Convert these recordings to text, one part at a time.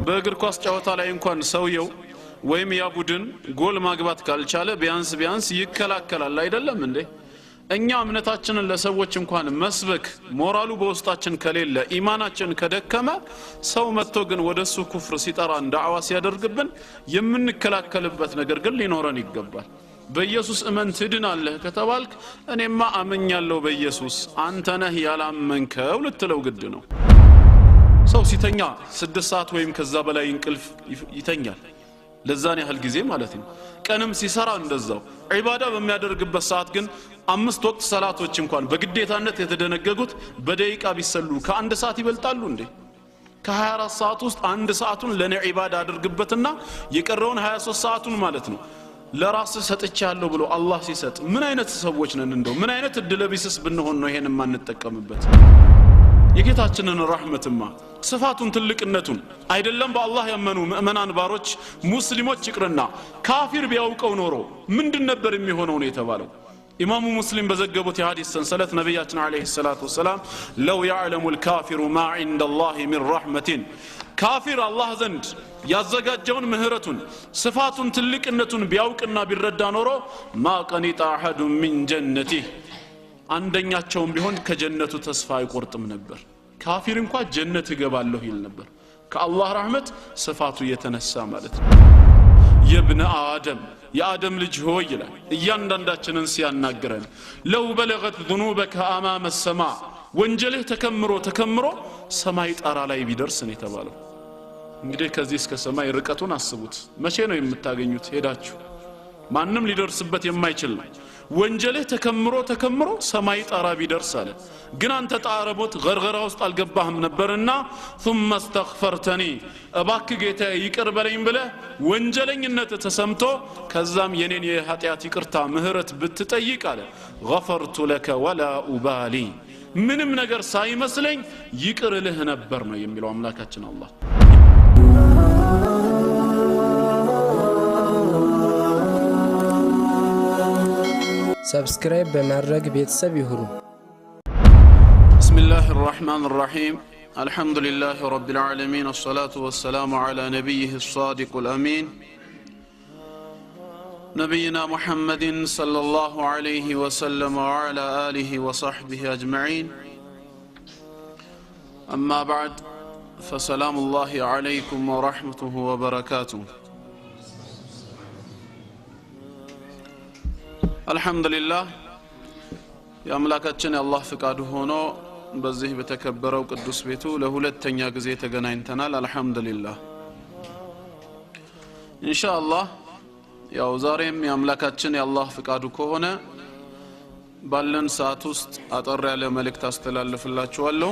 በእግር ኳስ ጨዋታ ላይ እንኳን ሰውየው ወይም ያ ቡድን ጎል ማግባት ካልቻለ ቢያንስ ይከላከላል አይደለም እንዴ? እኛ እምነታችንን ለሰዎች እንኳን መስበክ ሞራሉ በውስጣችን ከሌለ ኢማናችን ከደከመ ሰው መጥቶ ግን ወደሱ ኩፍር ሲጠራን ዳዕዋ ሲያደርግብን የምንከላከልበት ነገር ግን ሊኖረን ይገባል። በኢየሱስ እመን ትድናለህ ከተባልክ እኔማ አመኛለሁ በኢየሱስ አንተ ነህ ያላመንከው ልትለው ግድ ነው። ሰው ሲተኛ 6 ሰዓት ወይም ከዛ በላይ እንቅልፍ ይተኛል ለዛን ያህል ጊዜ ማለት ነው። ቀንም ሲሰራ እንደዛው ዒባዳ በሚያደርግበት ሰዓት ግን 5 ወቅት ሰላቶች እንኳን በግዴታነት የተደነገጉት በደቂቃ ቢሰሉ ከአንድ ሰዓት ይበልጣሉ እንዴ? ከ24 ሰዓት ውስጥ 1 ሰዓቱን ለኔ ዒባዳ አድርግበትና የቀረውን 23 ሰዓቱን ማለት ነው ለራስ ሰጥቻለሁ ብሎ አላህ ሲሰጥ ምን አይነት ሰዎች ነን? እንደው ምን አይነት እድለቢስስ ብንሆን ነው ይሄን ማንጠቀምበት? የጌታችንን ረህመትማ ስፋቱን ትልቅነቱን አይደለም በአላህ ያመኑ ሙእመናን ባሮች ሙስሊሞች ይቅርና ካፊር ቢያውቀው ኖሮ ምንድን ነበር የሚሆነው ነው የተባለው። ኢማሙ ሙስሊም በዘገቡት የሐዲስ ሰንሰለት ነብያችን አለይሂ ሰላቱ ወሰላም ለው يعلم الكافر ما عند الله من رحمة ካፊር አላህ ዘንድ ያዘጋጀውን ምህረቱን ስፋቱን ትልቅነቱን ቢያውቅና ቢረዳ ኖሮ ما قنط احد من جنته አንደኛቸውም ቢሆን ከጀነቱ ተስፋ አይቆርጥም ነበር። ካፊር እንኳን ጀነት ይገባለሁ ይል ነበር ከአላህ ረህመት ስፋቱ የተነሳ ማለት ነው። የብነ አደም የአደም ልጅ ሆይ ይላል እያንዳንዳችንን ሲያናግረን ለው በለገት ذنوبك امام السماء ወንጀልህ ተከምሮ ሰማይ ጣራ ላይ ቢደርስ ነው የተባለው። እንግዲህ ከዚህ እስከ ሰማይ ርቀቱን አስቡት። መቼ ነው የምታገኙት? ሄዳችሁ ማንንም ሊደርስበት የማይችል ነው። ወንጀልህ ተከምሮ ሰማይ ጣራ ቢደርስ አለ። ግን አንተ ጣረቦት ገርገራ ውስጥ አልገባህም ነበርና ثم استغفرتني እባክህ ጌታ ይቅር በለኝ ብለህ ወንጀለኝነት ተሰምቶ ከዛም የኔን የኃጢአት ይቅርታ ምህረት ብትጠይቅ አለ غفرت لك ولا أبالي ምንም ነገር ሳይመስለኝ ይቅርልህ ነበር ነው የሚለው አምላካችን አላህ። سبسكرايب بمرق بيتسب يهرو. بسم الله الرحمن الرحيم الحمد لله رب العالمين الصلاة والسلام على نبيه الصادق الأمين نبينا محمد صلى الله عليه وسلم وعلى آله وصحبه أجمعين أما بعد فسلام الله عليكم ورحمته وبركاته. الحمد لله يا ملاكاتنا الله فقاد هونو بزيه بتكبروا قدوس بيتو لهولتኛ ጊዜ ተገናኝተናል። الحمد لله ان شاء الله ያው ዛሬም ያምላካችን ያላህ ፍቃዱ ከሆነ ባለን ሰዓት ውስጥ አጠር ያለ መልእክት አስተላልፍላችኋለሁ።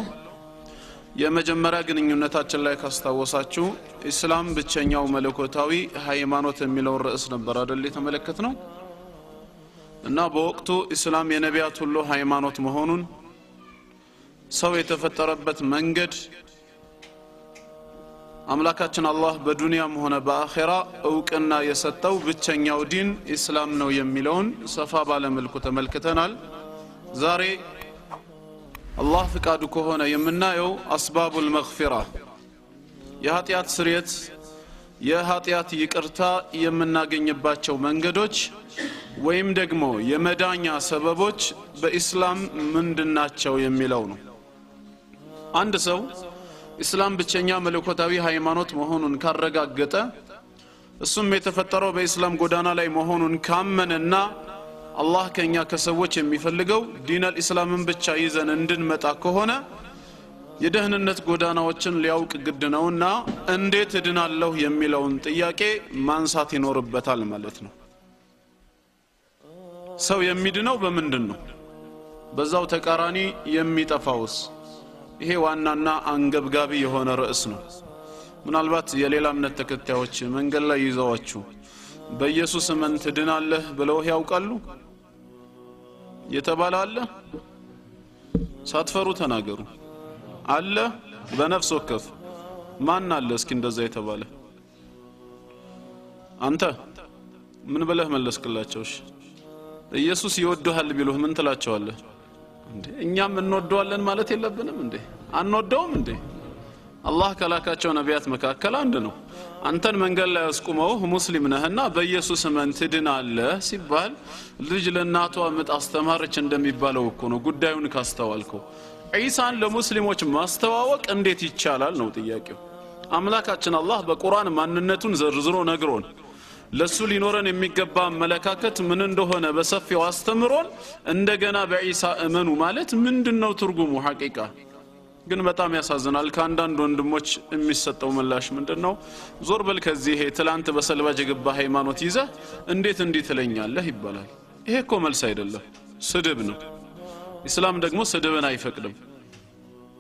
የመጀመሪያ ግንኙነታችን ላይ ካስታወሳችሁ እስላም ብቸኛው መለኮታዊ ሃይማኖት የሚለው ርዕስ ነበር አይደል የተመለከትነው። እና በወቅቱ እስላም የነቢያት ሁሉ ሃይማኖት መሆኑን ሰው የተፈጠረበት መንገድ አምላካችን አላህ በዱንያም ሆነ በአኺራ እውቅና የሰጠው ብቸኛው ዲን እስላም ነው የሚለውን ሰፋ ባለ መልኩ ተመልክተናል። ዛሬ አላህ ፍቃዱ ከሆነ የምናየው አስባቡል መግፊራ የኃጢአት ስርየት የኃጢአት ይቅርታ የምናገኝባቸው መንገዶች ወይም ደግሞ የመዳኛ ሰበቦች በእስላም ምንድናቸው የሚለው ነው። አንድ ሰው እስላም ብቸኛ መለኮታዊ ሃይማኖት መሆኑን ካረጋገጠ እሱም የተፈጠረው በእስላም ጎዳና ላይ መሆኑን ካመነና አላህ ከኛ ከሰዎች የሚፈልገው ዲን አልእስላምን ብቻ ይዘን እንድንመጣ ከሆነ የደህንነት ጎዳናዎችን ሊያውቅ ግድ ነውና እንዴት እድናለሁ የሚለውን ጥያቄ ማንሳት ይኖርበታል ማለት ነው። ሰው የሚድነው በምንድን ነው? በዛው ተቃራኒ የሚጠፋውስ? ይሄ ዋናና አንገብጋቢ የሆነ ርዕስ ነው። ምናልባት የሌላ እምነት ተከታዮች መንገድ ላይ ይዘዋችሁ በኢየሱስ እመን ትድናለህ ብለው ያውቃሉ የተባለ አለ? ሳትፈሩ ተናገሩ። አለ? በነፍስ ወከፍ ማን አለ እስኪ እንደዛ የተባለ? አንተ ምን ብለህ መለስክላቸው? ኢየሱስ ይወደዋል ቢሉህ ምን ትላቸዋለህ? እንዴ እኛም እንወደዋለን ማለት የለብንም እንዴ? አንወደውም እንዴ? አላህ ከላካቸው ነቢያት መካከል አንድ ነው አንተን መንገድ ላይ አስቁመው ሙስሊም ነህና በኢየሱስ እመን ትድናለህ ሲባል ልጅ ለእናቷ ምጥ አስተማረች እንደሚባለው እኮ ነው ጉዳዩን ካስተዋልከው ዒሳን ለሙስሊሞች ማስተዋወቅ እንዴት ይቻላል ነው ጥያቄው አምላካችን አላህ በቁርአን ማንነቱን ዘርዝሮ ነግሮን ለሱ ሊኖረን የሚገባ አመለካከት ምን እንደሆነ በሰፊው አስተምሮን እንደገና በዒሳ እመኑ ማለት ምንድነው ትርጉሙ ሐቂቃ ግን በጣም ያሳዝናል ከአንዳንድ ወንድሞች የሚሰጠው ምላሽ ምንድነው ዞር በል ከዚህ ትላንት በሰልባጅ የገባ ሃይማኖት ይዘህ እንዴት ትለኛለህ ይባላል ይሄ እኮ መልስ አይደለም ስድብ ነው ኢስላም ደግሞ ስድብን አይፈቅድም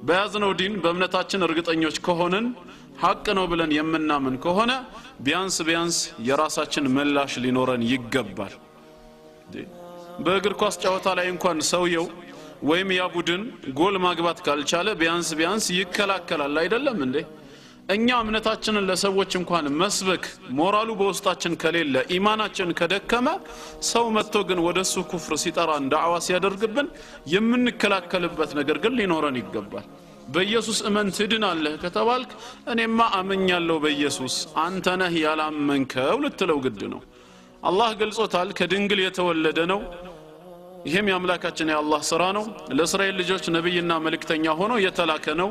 በያዝነው ዲን በእምነታችን እርግጠኞች ከሆነን ሐቅ ነው ብለን የምናምን ከሆነ ቢያንስ የራሳችን ምላሽ ሊኖረን ይገባል በእግር ኳስ ጨዋታ ላይ እንኳን ሰውየው ወይም ያ ቡድን ጎል ማግባት ካልቻለ ቢያንስ ይከላከላል አይደለም እንዴ እኛ እምነታችንን ለሰዎች እንኳን መስበክ ሞራሉ በውስጣችን ከሌለ ኢማናችን ከደከመ ሰው መጥቶ ግን ወደሱ ኩፍር ሲጠራን ዳዕዋ ሲያደርግብን የምንከላከልበት ነገር ግን ሊኖረን ይገባል በኢየሱስ እመን ትድናለህ ከተባልክ እኔማ አመኛለሁ በኢየሱስ አንተ ነህ ያላመንከው ልትለው ግድ ነው አላህ ገልጾታል ከድንግል የተወለደ ነው ይሄም ያምላካችን የአላህ ሥራ ነው ለእስራኤል ልጆች ነብይና መልእክተኛ ሆኖ የተላከ ነው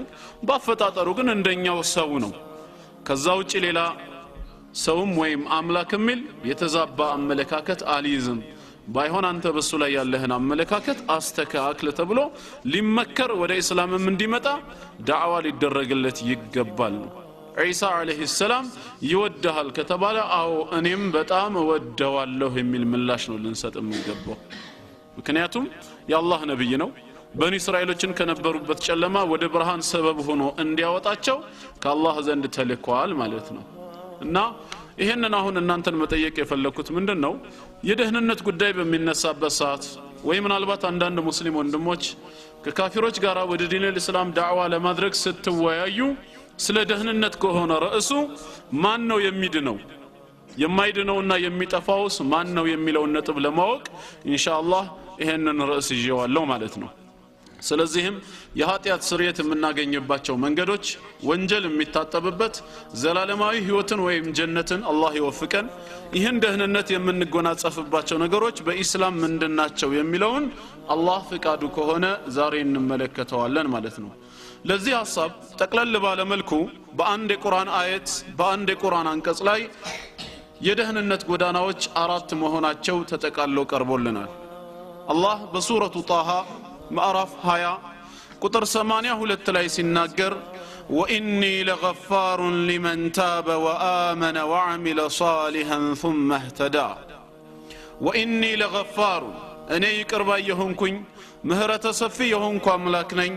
ባፈጣጠሩ ግን እንደኛው ሰው ነው ከዛ ውጪ ሌላ ሰውም ወይም አምላክ የሚል የተዛባ አመለካከት አልይዝም ባይሆን አንተ በሱ ላይ ያለህን አመለካከት አስተካክለ ተብሎ ሊመከር ወደ እስላምም እንዲመጣ ዳዕዋ ሊደረግለት ይገባል ዒሳ አለይሂ ሰላም ይወደሃል ከተባለ አዎ እኔም በጣም ወደዋለሁ የሚል ምላሽ ነው ልንሰጥ የሚገባው ምክንያቱም የአላህ ነብይ ነው በኒ እስራኤሎችን ከነበሩበት ጨለማ ወደ ብርሃን ሰበብ ሆኖ እንዲያወጣቸው ከአላህ ዘንድ ተልኳል ማለት ነው እና ይሄንን አሁን እናንተን መጠየቅ የፈለኩት ምንድነው የደህንነት ጉዳይ በሚነሳበት ሰዓት ወይ ምናልባት አንዳንድ ሙስሊም ወንድሞች ከካፊሮች ጋር ወደ ዲን الاسلام ዳዕዋ ለማድረግ ስትወያዩ ስለ ደህንነት ከሆነ ርዕሱ ማን ነው የሚድነው የማይድነውና የሚጠፋውስ ማን ነው የሚለው ነጥብ ለማወቅ ኢንሻአላህ ይሄንን ርዕስ ይዤዋለሁ ማለት ነው ስለዚህም የኃጢአት ስርየት የምናገኝባቸው መንገዶች ወንጀል የሚታጠብበት ዘላለማዊ ህይወትን ወይም ጀነትን አላህ ይወፍቀን ይህን ደህንነት የምንጎናጸፍባቸው ነገሮች በእስላም ምንድናቸው የሚለውን አላህ ፍቃዱ ከሆነ ዛሬ እንመለከተዋለን ማለት ነው ለዚህ ሐሳብ ጠቅለል ባለ መልኩ በአንድ የቁርአን አየት በአንድ የቁርአን አንቀጽ ላይ የደህንነት ጎዳናዎች አራት መሆናቸው ተጠቃለው ቀርቦልናል አላህ በሱረቱ ጣሃ ማዕራፍ 20 ቁጥር 82 ላይ ሲናገር وإني لغفار لمن تاب وآمن وعمل صالحا ثم اهتدى وإني لغفار أنا يقرب يهونكن مهرة صفي يهونكو أملاك نين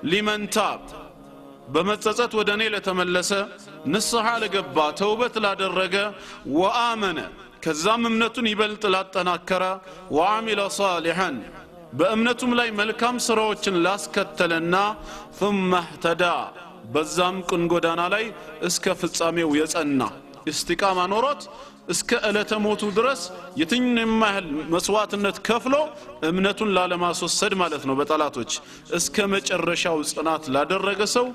لمن تاب بمتصت ودني لتملس نصحى لقبا توبة لا درجة وآمن كزام امنتن يبلت لا تناكرا وعمل صالحا بأمنتم لاي ملكام سروچن لاسكتلنا ثم اهتدى بزام كن قدانا لاي اسك فتصاميو يصنا استقامة نورت اسك ألت موتو درس يتن مهل مسواتنت كفلو امنتن لا لماسوسد مالتنو بطلاتوች እስከ መጨረሻው ጽናት ላደረገ ሰው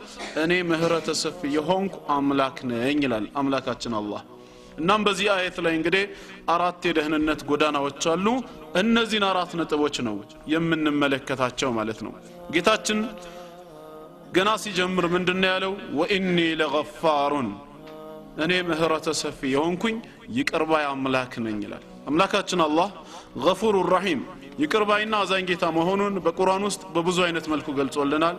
እኔ ምህረት ሰፊ የሆንኩ አምላክ ነኝ ይላል አምላካችን አላህ እናም በዚህ አየት ላይ እንግዲህ አራት የደህንነት ጎዳናዎች አሉ እነዚህን አራት ነጥቦች ነው የምንመለከታቸው ማለት ነው ጌታችን ገና ሲጀምር ምንድነው ያለው ወኢኒ ለገፋሩን እኔ ምህረት ሰፊ የሆንኩኝ ይቅርባይ አምላክ ነኝ ይላል አምላካችን አላህ ገፉሩ ረሂም ይቅርባይና አዛኝ ጌታ መሆኑን በቁርአን ውስጥ በብዙ አይነት መልኩ ገልጾልናል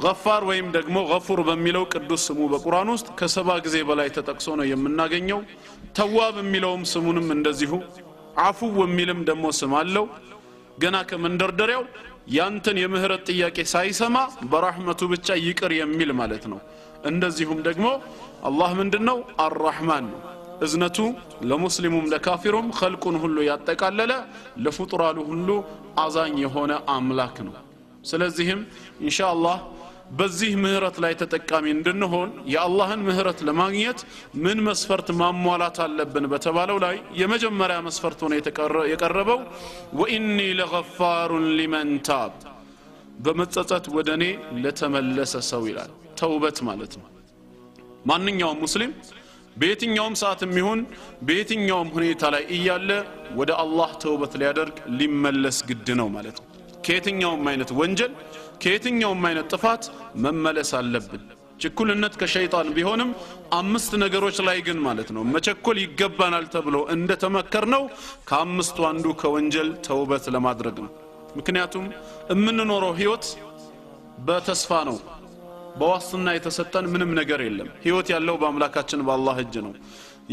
ገፋር ወይም ደግሞ ገፉር በሚለው ቅዱስ ስሙ በቁርአን ውስጥ ከሰባ ጊዜ በላይ ተጠቅሶ ነው የምናገኘው ተዋብ የሚለውም ስሙንም እንደዚሁ አፉ ወሚልም ደግሞ ስም አለው ገና ከመንደርደሪያው ያንተን የምህረት ጥያቄ ሳይሰማ በረህመቱ ብቻ ይቅር የሚል ማለት ነው እንደዚሁም ደግሞ አላህ ምንድነው አርራህማን ነው እዝነቱ ለሙስሊሙም ለካፊሩም ኸልቁን ሁሉ ያጠቃለለ ለፍጡራኑ ሁሉ አዛኝ የሆነ አምላክ ነው ስለዚህም ኢንሻአላህ በዚህ ምህረት ላይ ተጠቃሚ እንድንሆን የአላህን ምህረት ለማግኘት ምን መስፈርት ማሟላት አለብን በተባለው ላይ የመጀመሪያ መስፈርት ሆነ የቀረበው ወኢኒ ለገፋሩን ሊመን ታብ በመጸጸት ወደኔ ለተመለሰ ሰው ይላል ተውበት ማለት ነው ማንኛውም ሙስሊም በየትኛውም ሰዓትም ይሁን በየትኛውም ሁኔታ ላይ እያለ ወደ አላህ ተውበት ሊያደርግ ሊመለስ ግድ ነው ማለት ነው ከየትኛውም አይነት ወንጀል ከየትኛውም አይነት ጥፋት መመለስ አለብን ችኩልነት ከሸይጣን ቢሆንም አምስት ነገሮች ላይ ግን ማለት ነው መቸኮል ይገባናል ተብሎ እንደተመከርነው ከአምስቱ አንዱ ከወንጀል ተውበት ለማድረግ ነው ምክንያቱም እምንኖረው ህይወት በተስፋ ነው በዋስትና የተሰጠን ምንም ነገር የለም ህይወት ያለው በአምላካችን በአላህ እጅ ነው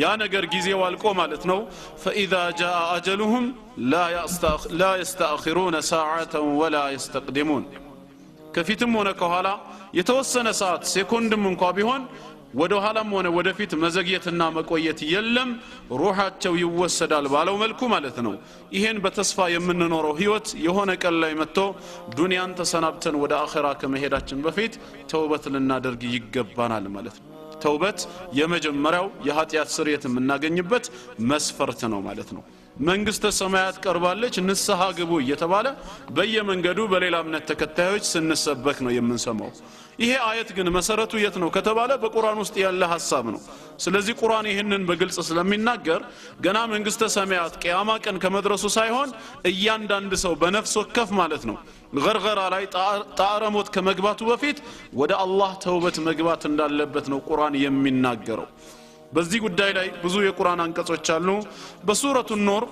ያ ነገር ጊዜው አልቆ ማለት ነው فاذا جاء اجلهم لا يستاخرون ساعه ولا يستقدمون ከፊትም ሆነ ከኋላ የተወሰነ ሰዓት ሴኮንድም እንኳን ቢሆን ወደ ኋላም ሆነ ወደፊት መዘግየትና መቆየት የለም ሩሃቸው ይወሰዳል ባለው መልኩ ማለት ነው ይሄን በተስፋ የምንኖረው ህይወት የሆነ ቀን ላይ መጥቶ ዱንያን ተሰናብተን ወደ አኺራ ከመሄዳችን በፊት ተውበት ልናደርግ ይገባናል ማለት ነው ተውበት የመጀመሪያው የኃጢአት ስርየት የምናገኝበት መስፈርት ነው ማለት ነው መንግስተ ሰማያት ቀርባለች ንስሐ ግቡ እየተባለ በየመንገዱ በሌላ እምነት ተከታዮች ስንሰበክ ነው የምንሰማው ይሄ አየት ግን መሰረቱ የት ነው ከተባለ በቁርአን ውስጥ ያለ ሐሳብ ነው ስለዚህ ቁርአን ይሄንን በግልጽ ስለሚናገር ገና መንግስተ ሰማያት ቂያማ ቀን ከመድረሱ ሳይሆን እያንዳንዱ ሰው በነፍስ ወከፍ ማለት ነው ገርገራ ላይ ጣረሞት ከመግባቱ በፊት ወደ አላህ ተውበት መግባት እንዳለበት ነው ቁርአን የሚናገረው በዚህ ጉዳይ ላይ ብዙ የቁርአን አንቀጾች አሉ በሱረቱ ኑር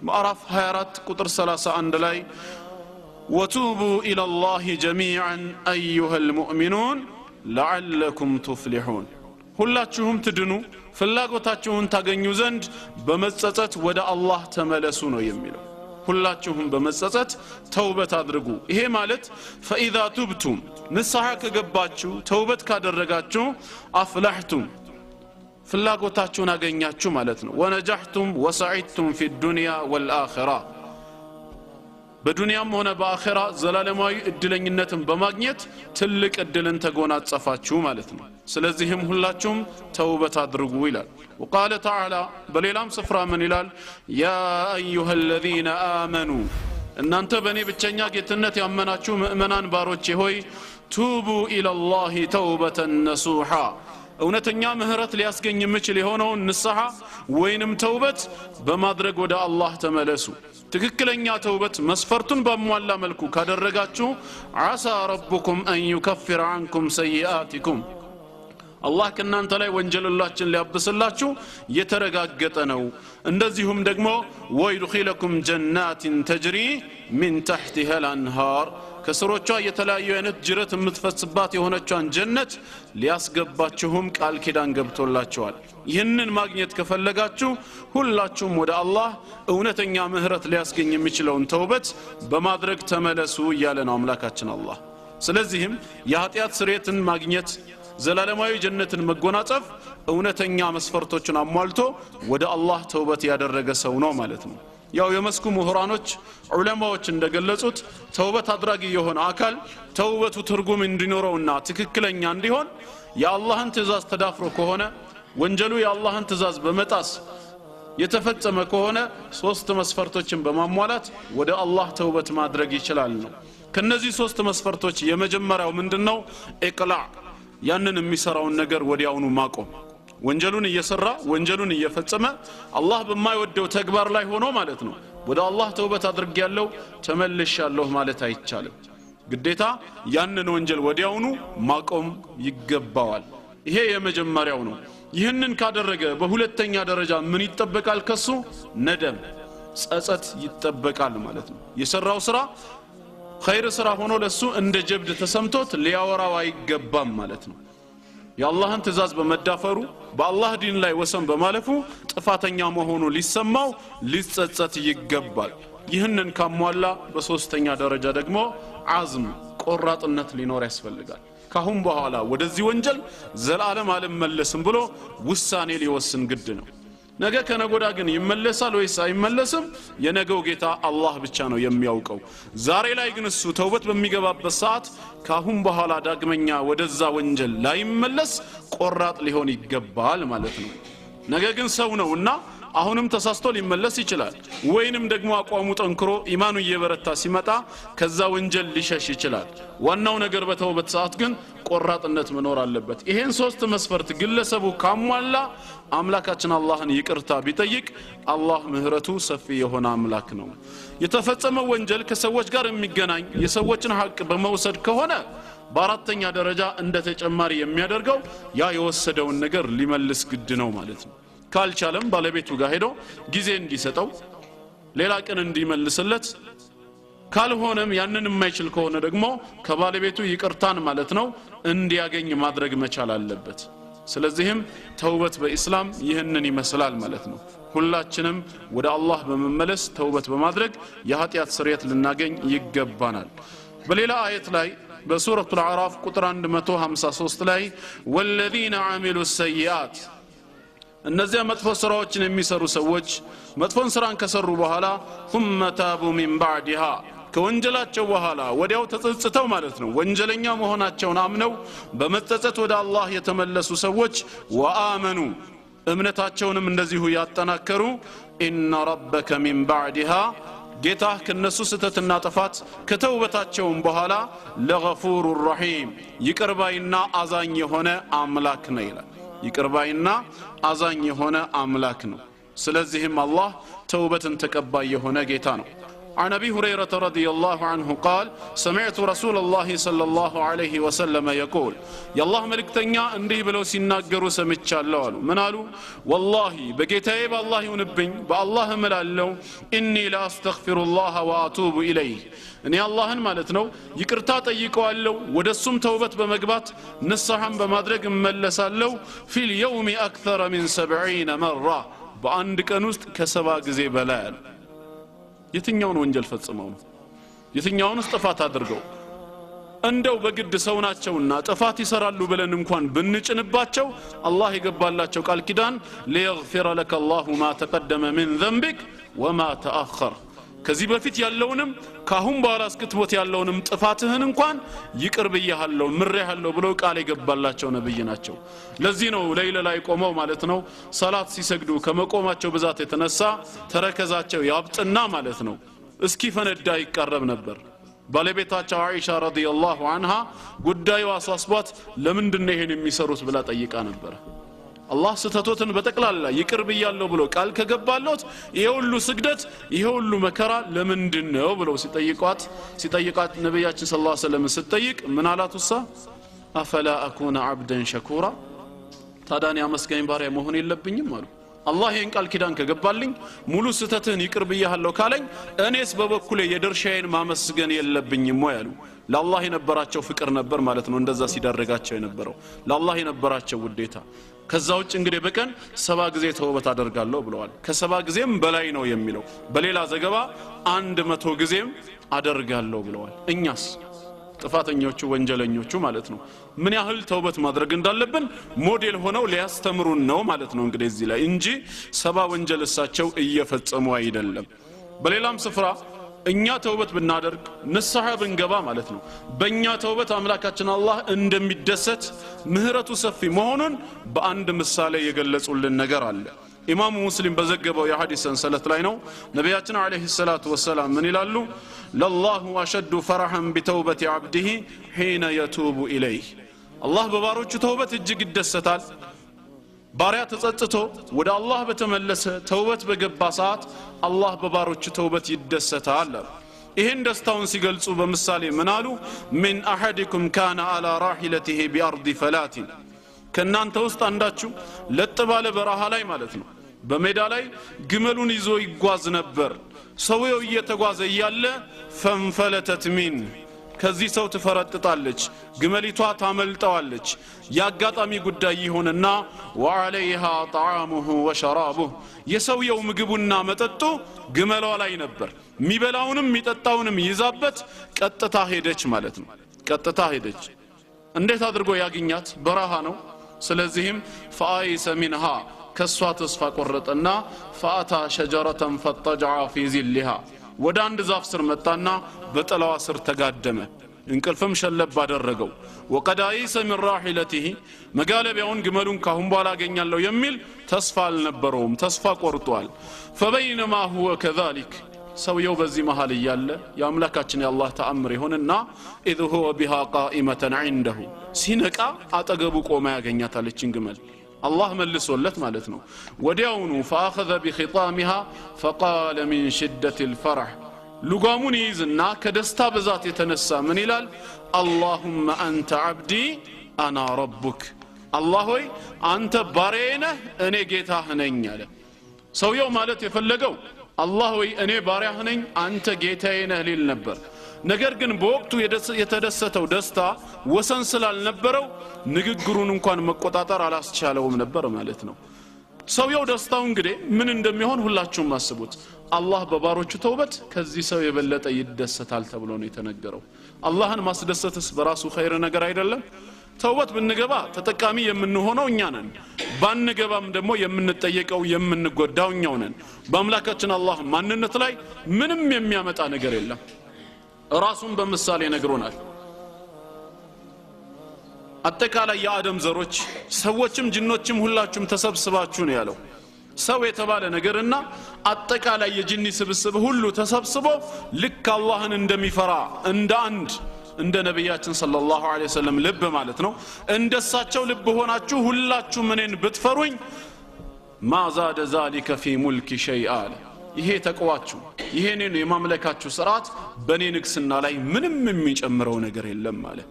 ምዕራፍ 24 ቁጥር 31 ላይ وتوبوا الى الله جميعا ايها المؤمنون لعلكم تفلحون ሁላችሁም ትድኑ ፍላጎታችሁን ታገኙ ዘንድ በመጸጸት ወደ አላህ ተመለሱ ነው የሚለው ሁላችሁም በመጸጸት ተውበት አድርጉ ይሄ ማለት فاذا تبتم ንስሐ ከገባችሁ ተውበት ካደረጋችሁ አፍላህቱም ፍላጎታችሁን አገኛችሁ ማለት ነው ወነጃህቱም ወሰዒድቱም في الدنيا والاخره በዱንያም ሆነ በአኺራ ዘላለማዊ እድለኝነትን በማግኘት ትልቅ እድልን ተጎናጸፋችሁ ማለት ነው ስለዚህም ሁላችሁም ተውበት አድርጉ ይላል وقال تعالى በሌላም ስፍራ ምን ይላል يا ايها الذين امنوا እናንተ በእኔ ብቸኛ ጌትነት ያመናችሁ ምእመናን ባሮቼ ሆይ توبوا الى الله توبة نصوحا እውነተኛ ምህረት ሊያስገኝ የሚችል የሆነው ንስሐ ወይንም ተውበት በማድረግ ወደ አላህ ተመለሱ ትክክለኛ ተውበት መስፈርቱን በመሟላ መልኩ ካደረጋችሁ عسى ربكم ان يكفر عنكم سيئاتكم አላህ ከናንተ ላይ ወንጀላችሁን ሊያብስላችሁ የተረጋገጠ ነው እንደዚሁም ደግሞ ويدخلكم جنات تجري من تحتها الانهار ከስሮቿ የተለያዩ አይነት ጅረት የምትፈስባት የሆነቿን ጀነት ሊያስገባችሁም ቃል ኪዳን ገብቶላችኋል ይህንን ማግኘት ከፈለጋችሁ ሁላችሁም ወደ አላህ እውነተኛ ምህረት ሊያስገኝ የሚችለውን ተውበት በማድረግ ተመለሱ እያለ ነው አምላካችን አላህ ስለዚህም የኃጢአት ስርየትን ማግኘት ዘላለማዊ ጀነትን መጎናጸፍ እውነተኛ መስፈርቶችን አሟልቶ ወደ አላህ ተውበት ያደረገ ሰው ነው ማለት ነው ያው የመስኩ ምሁራኖች ዑለማዎች እንደገለጹት ተውበት አድራጊ የሆነ አካል ተውበቱ ትርጉም እንዲኖረውና ትክክለኛ እንዲሆን የአላህን ትእዛዝ ተዳፍሮ ከሆነ ወንጀሉ የአላህን ትእዛዝ በመጣስ የተፈጸመ ከሆነ ሶስት መስፈርቶችን በማሟላት ወደ አላህ ተውበት ማድረግ ይችላል ነው ከነዚህ ሶስት መስፈርቶች የመጀመሪያው ምንድነው ኢቅላዕ ያንን የሚሰራውን ነገር ወዲያውኑ ማቆም ወንጀሉን እየሰራ ወንጀሉን እየፈጸመ አላህ በማይወደው ተግባር ላይ ሆኖ ማለት ነው ወደ አላህ ተውበት አድርጌያለሁ ተመልሻለሁ ማለት አይቻልም ግዴታ ያንን ወንጀል ወዲያውኑ ማቆም ይገባዋል ይሄ የመጀመሪያው ነው ይህንን ካደረገ በሁለተኛ ደረጃ ምን ይጠበቃል ከሱ ነደም ጸጸት ይጠበቃል ማለት ነው የሰራው ስራ ኸይር ስራ ሆኖ ለሱ እንደ ጀብድ ተሰምቶት ሊያወራው አይገባም ማለት ነው የአላህን ትእዛዝ በመዳፈሩ በአላህ ዲን ላይ ወሰን በማለፉ ጥፋተኛ መሆኑ ሊሰማው ሊጸጸት ይገባል ይህንን ካሟላ በሶስተኛ ደረጃ ደግሞ አዝም ቆራጥነት ሊኖር ያስፈልጋል ካሁን በኋላ ወደዚህ ወንጀል ዘላለም አልመለስም ብሎ ውሳኔ ሊወስን ግድ ነው ነገ ከነጎዳ ግን ይመለሳል ወይስ አይመለስም የነገው ጌታ አላህ ብቻ ነው የሚያውቀው ዛሬ ላይ ግን እሱ ተውበት በሚገባበት ሰዓት ካሁን በኋላ ዳግመኛ ወደዛ ወንጀል ላይመለስ ቆራጥ ሊሆን ይገባል ማለት ነው ነገ ግን ሰው ነውና አሁንም ተሳስቶ ሊመለስ ይችላል ወይንም ደግሞ አቋሙ ጠንክሮ ኢማኑ እየበረታ ሲመጣ ከዛ ወንጀል ሊሸሽ ይችላል ዋናው ነገር በተውበት ሰዓት ግን ቆራጥነት መኖር አለበት ይሄን ሶስት መስፈርት ግለሰቡ ካሟላ አምላካችን አላህን ይቅርታ ቢጠይቅ አላህ ምህረቱ ሰፊ የሆነ አምላክ ነው የተፈጸመው ወንጀል ከሰዎች ጋር የሚገናኝ የሰዎችን ሐቅ በመውሰድ ከሆነ በአራተኛ ደረጃ እንደ ተጨማሪ የሚያደርገው ያ የወሰደውን ነገር ሊመልስ ግድ ነው ማለት ነው ካልቻለም ባለቤቱ ጋር ሄዶ ጊዜ እንዲሰጠው ሌላ ቀን እንዲመልስለት ካልሆነም ያንን የማይችል ከሆነ ደግሞ ከባለቤቱ ይቅርታን ማለት ነው እንዲያገኝ ማድረግ መቻል አለበት ስለዚህም ተውበት በእስላም ይህንን ይመስላል ማለት ነው ሁላችንም ወደ አላህ በመመለስ ተውበት በማድረግ የኃጢያት ስርየት ልናገኝ ይገባናል በሌላ አየት ላይ በሱረቱ አልአዕራፍ ቁጥር 153 ላይ ወለዚነ አሚሉ ሰይአት እነዚያ መጥፎ ስራዎችን የሚሰሩ ሰዎች መጥፎን ስራን ከሰሩ በኋላ ثم تابوا من بعدها ከወንጀላቸው በኋላ ወዲያው ተጸጽተው ማለት ነው ወንጀለኛ መሆናቸውን አምነው በመጸጸት ወደ አላህ የተመለሱ ሰዎች ወአመኑ እምነታቸውንም እንደዚሁ ያጠናከሩ ኢነ ረበከ ሚን بعدها ጌታህ ከነሱ ስተትና ጥፋት ከተውበታቸውም በኋላ ለገፉር ረሂም ይቅርባይና አዛኝ የሆነ አምላክ ነው ይላል ይቅርባይና አዛኝ የሆነ አምላክ ነው ስለዚህም አላህ ተውበትን ተቀባይ የሆነ ጌታ ነው عن أبي هريرة رضي الله عنه قال سمعت رسول الله صلى الله عليه وسلم يقول يا الله ملك تنيا انديه بلو سيناقروا سمتشالو من قالوا والله بقيتاي بالله ينبኝ بالله ملالو إني لا أستغفر الله وأتوب إليه እኔ አላህን ማለት ነው ይቅርታ ጠይቀዋለሁ ወደሱም ተውበት በመግባት ንስሐን በማድረግ እመለሳለሁ ፊል የውም አክثر من 70 مرة በአንድ ቀን ውስጥ ከ70 ጊዜ በላይ የትኛውን ወንጀል ፈጽመው ነው የትኛውን ጥፋት አድርገው እንደው በግድ ሰውናቸውና ጥፋት ይሰራሉ ብለን እንኳን ብንጭንባቸው አላህ ይገባላቸው ቃል ኪዳን ليغفر لك الله ما تقدم من ذنبك وما تأخر ከዚህ በፊት ያለውንም ካሁን በኋላ እስክትሞት ያለውንም ጥፋትህን እንኳን ይቅር ብያለሁ ምሬሃለሁ ብለው ቃል ይገባላቸው ነብይ ናቸው ለዚህ ነው ለይለ ላይ ቆመው ማለት ነው ሰላት ሲሰግዱ ከመቆማቸው ብዛት የተነሳ ተረከዛቸው ያብጥና ማለት ነው እስኪ ፈነዳ ይቀርብ ነበር ባለቤታቸው አይሻ ረዲየላሁ ዐንሃ ጉዳዩ አሳስቧት ለምንድነው ይሄን የሚሰሩት ብላ ጠይቃ ነበር አላህ ስተቶትን በተቀላላ ይቅር ብያለሁ ብሎ ቃል ከገባለት ይሄውሉ ስግደት ይሄውሉ መከራ ለምንድነው ብለው ሲጠይቃት ነብያችን ሰለላሁ ዐለይሂ ወሰለም ሲጠይቅ ምን አላቱሳ አፈላ አኩና አብደን ሸኩራ ታዳን ያመስገኝ ባሪያ መሆን የለብኝም አሉ አላህ ይሄን ቃል ኪዳን ከገባልኝ ሙሉ ስተትን ይቅር ብያለሁ ካለኝ እኔስ በበኩሌ የድርሻዬን ማመስገን የለብኝም ወይ አሉ ለአላህ የነበራቸው ፍቅር ነበር ማለት ነው እንደዛ ሲደረጋቸው የነበረው ለአላህ የነበራቸው ውዴታ ከዛ ውጭ እንግዲህ በቀን 70 ጊዜ ተውበት አደርጋለሁ ብለዋል ከ70 ጊዜም በላይ ነው የሚለው በሌላ ዘገባ 100 ጊዜም አደርጋለሁ ብለዋል እኛስ ጥፋተኞቹ ወንጀለኞቹ ማለት ነው ምን ያህል ተውበት ማድረግ እንዳለብን ሞዴል ሆነው ሊያስተምሩን ነው ማለት ነው እንግዲህ እዚህ ላይ እንጂ 70 ወንጀል እሳቸው እየፈጸሙ አይደለም በሌላም ስፍራ እኛ ተውበት ብናደርግ ንስሐ ብንገባ ማለት ነው በእኛ ተውበት አምላካችን አላህ እንደሚደሰት ምህረቱ ሰፊ መሆኑን በአንድ ምሳሌ የገለጹልን ነገር አለ ኢማሙ ሙስሊም በዘገበው የሐዲስ ሰንሰለት ላይ ነው ነብያችን አለይሂ ሰላቱ ወሰለም ምን ይላሉ ለላሁ አሸዱ ፈረሐን ቢተውበት عبده حين يتوب اليه አላህ በባሮቹ ተውበት እጅግ ይደሰታል ባሪያ ተጸጽቶ ወደ አላህ በተመለሰ ተውበት በገባ ሰዓት አላህ በባሮቹ ተውበት ይደሰታል ይሄን ደስታውን ሲገልጹ በምሳሌ ምናሉ من احدكم كان على راحلته بارض فلات ከናንተ ውስጥ አንዳችሁ ለጥባለ በረሃ ላይ ማለት ነው በሜዳ ላይ ግመሉን ይዞ ይጓዝ ነበር ሰውየው እየተጓዘ ያለ ፈንፈለተት ሚን ከዚህ ሰው ተፈረጥጣለች ግመሊቷ ታመልጣለች ያጋጣሚ ጉዳይ ይሆንና وعليها طعامه وشرابه የሰውየው ምግቡና መጠጡ ግመሏ ላይ ነበር ሚበላውንም ሚጠጣውንም ይዛበት ቀጥታ ሄደች ማለት ነው ቀጥታ ሄደች እንዴት አድርጎ ያገኛት በረሃ ነው ስለዚህም فايس منها ከሷ ተስፋ ቆረጠና فاتى شجره فاضطجع في ظلها ወደ አንድ ዛፍ ስር መጣና በጥላዋ ስር ተጋደመ እንቅልፍም ሸለብ አደረገው وقد ايس من راحلته መጋለቢያውን ግመሉን ካሁን በኋላ አገኛለሁ የሚል ተስፋ አልነበረውም ተስፋ ቆርጧል فبينما هو كذلك ሰውየው በዚህ መሃል ያለ ያምላካችን ያላህ ተአምር ይሆንና اذ هو بها قائمه عنده ሲነቃ አጠገቡ ቆማ ያገኛታለችን ግመል الله መልሶለት ማለት ነው ወዲያውኑ فاخذ بخطامها فقال من شده الفرح لغامون يزنا كدستا بذات يتنسى من إلال اللهم أنت عبدي أنا ربك الله هوي أنت بارينه أني جيتها هنين سو يوم مالت يفلقوا الله هوي أني باريه هنين أنت جيتها للنبر ነገር ግን በወቅቱ የተደሰተው ደስታ ወሰን ስላልነበረው ንግግሩን እንኳን መቆጣጠር አላስቻለውም ነበር ማለት ነው ሰውየው ደስታው እንግዲህ ምን እንደሚሆን ሁላችሁም አስቡት አላህ በባሮቹ ተውበት ከዚህ ሰው የበለጠ ይደሰታል ተብሎ ነው የተነገረው አላህን ማስደሰትስ በራሱ ኸይር ነገር አይደለም ተውበት ብንገባ ተጠቃሚ የምንሆነው እኛ ነን ባንገባም ደግሞ የምንጠየቀው የምንጎዳው እኛው ነን በአምላካችን አላህ ማንነት ላይ ምንም የሚያመጣ ነገር የለም ራሱን በምሳሌ ነግሮናል አጠቃላይ የአደም ዘሮች ሰዎችም ጅኖችም ሁላችሁም ተሰብስባችሁ ነው ያለው ሰው የተባለ ነገርና አጠቃላይ የጅኒ ስብስብ ሁሉ ተሰብስቦ ልክ አላህን እንደሚፈራ እንደ አንድ እንደ ነብያችን ሰለላሁ ዐለይሂ ወሰለም ልብ ማለት ነው እንደሳቸው ልብ ሆናችሁ ሁላችሁ ምንን ብትፈሩኝ ማዛደ ذلك في ملك شيء ይሄ ተቋዋችሁ ይሄንን የማምለካችሁ ሥርዓት በኔ ንግስና ላይ ምንም የሚጨምረው ነገር የለም ማለት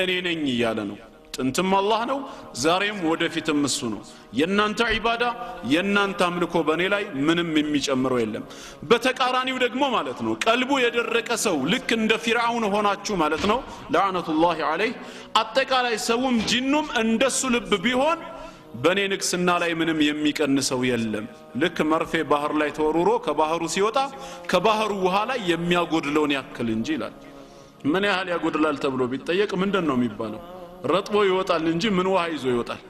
እኔ ነኝ ይያለ ነው ጥንትም አላህ ነው ዛሬም ወደፊትም እሱ ነው የናንተ ዒባዳ የናንተ አምልኮ በኔ ላይ ምንም የሚጨምረው የለም በተቃራኒው ደግሞ ማለት ነው ቀልቡ የደረቀ ሰው ልክ እንደ ፊርዓውን ሆናችሁ ማለት ነው ለዓነቱላሂ ዐለይሂ አጠቃላይ ሰውም ጂኑም እንደሱ ልብ ቢሆን በኔ ንግስና ላይ ምንም የሚቀንሰው የለም ልክ መርፌ ባህር ላይ ተወርውሮ ከባህሩ ሲወጣ ከባህሩ ውሃ ላይ የሚያጎድለውን ያክል እንጂ ይላል ምን ያህል ያጎድላል ተብሎ ቢጠየቅ ምንድነው የሚባለው ረጥቦ ይወጣል እንጂ ምን ውሃ ይዞ ይወጣል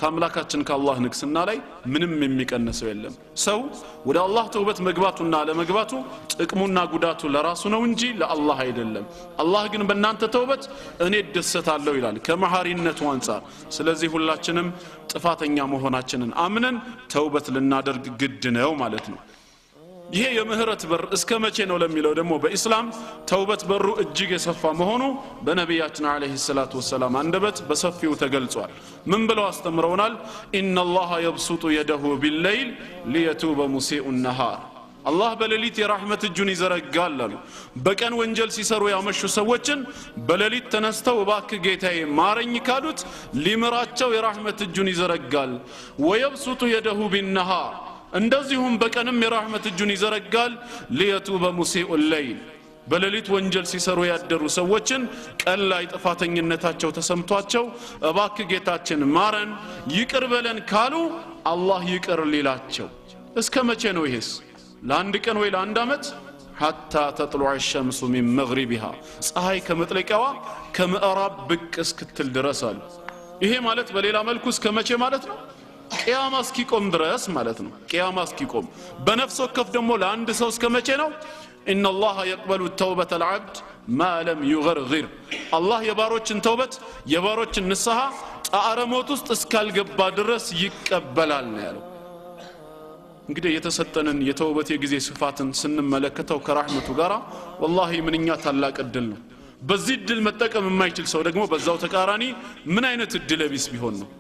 ከአምላካችን ከአላህ ንግስና ላይ ምንም የሚቀንሰው የለም ሰው ወደ አላህ ተውበት መግባቱና ለመግባቱ ጥቅሙና ጉዳቱ ለራሱ ነው እንጂ ለአላህ አይደለም አላህ ግን በእናንተ ተውበት እኔ ደሰታለሁ ይላል ከመሐሪነቱ አንፃር ስለዚህ ሁላችንም ጥፋተኛ መሆናችንን አምነን ተውበት ልናደርግ ግድ ነው ማለት ነው ይሄ የምህረት በር እስከ መቼ ነው ለሚለው ደግሞ በእስላም ተውበት በሩ እጅግ የሰፋ መሆኑ በነብያችን አለይሂ ሰላቱ ወሰለም አንደበት በሰፊው ተገልጿል ምን ብለው አስተምረውናል ኢነላህ የብሱጡ የደሁ ቢልለይል ሊየቱበ ሙሲኡ النهار አላህ በሌሊት የራህመት እጁን ይዘረጋል አሉ በቀን ወንጀል ሲሰሩ ያመሹ ሰዎችን በሌሊት ተነስተው እባክህ ጌታዬ ማረኝ ካሉት ሊምራቸው የራህመት እጁን ይዘረጋል ወየብሱጡ የደሁ ቢልነሃር እንደዚሁም በቀንም የራህመት እጁን ይዘረጋል ሊየቱበ ሙሲኡ الليل በሌሊት ወንጀል ሲሰሩ ያደሩ ሰዎችን ቀን ላይ ጥፋተኝነታቸው ተሰምቷቸው እባክህ ጌታችን ማረን ይቅር በለን ካሉ አላህ ይቅር ሊላቸው እስከ መቼ ነው ይሄስ ለአንድ ቀን ወይ ለአንድ አመት حتى تطلع الشمس من مغربها ፀሐይ ከመጥለቂያዋ ከምዕራብ ብቅ እስክትል ድረሳል ይሄ ማለት በሌላ መልኩ እስከ መቼ ማለት ነው ቂያማ እስኪቆም ድረስ ማለት ነው ቂያማ እስኪቆም በነፍስ ወከፍ ደግሞ ለአንድ ሰው እስከ መቼ ነው ان الله يقبل التوبه العبد ما لم يغرغر الله የባሮችን ተውበት የባሮችን ንስሐ ጣረሞት ውስጥ እስካልገባ ድረስ ይቀበላል ነው ያለው እንግዲህ የተሰጠንን የተውበት የጊዜ ስፋትን ስንመለከተው ከራህመቱ ጋራ والله ምንኛ ታላቅ እድል ነው በዚህ እድል መጠቀም የማይችል ሰው ደግሞ በዛው ተቃራኒ ምን አይነት እድል ቢስ ቢሆን ነው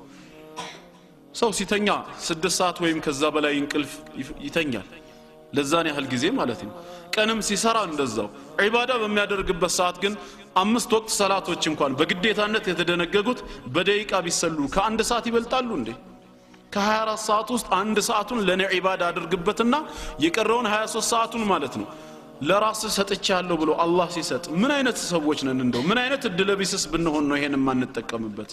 ሰው ሲተኛ 6 ሰዓት ወይም ከዛ በላይ እንቅልፍ ይተኛል ለዛን ያህል ጊዜ ማለት ነው ቀንም ሲሰራ እንደዛው ዒባዳ በሚያደርግበት ሰዓት ግን 5 ወቅት ሰላቶች እንኳን በግዴታነት የተደነገጉት በደቂቃ ቢሰሉ ከአንድ ሰዓት ይበልጣሉ እንዴ ከ24 ሰዓት ውስጥ አንድ ሰዓቱን ለኔ ዒባዳ አድርግበትና የቀረውን 23 ሰዓቱን ማለት ነው ለራስ ሰጥቻለሁ ብሎ አላህ ሲሰጥ ምን አይነት ሰዎች ነን እንደው ምን አይነት እድለቢስስ ብንሆን ነው ይሄን ማንጠቀምበት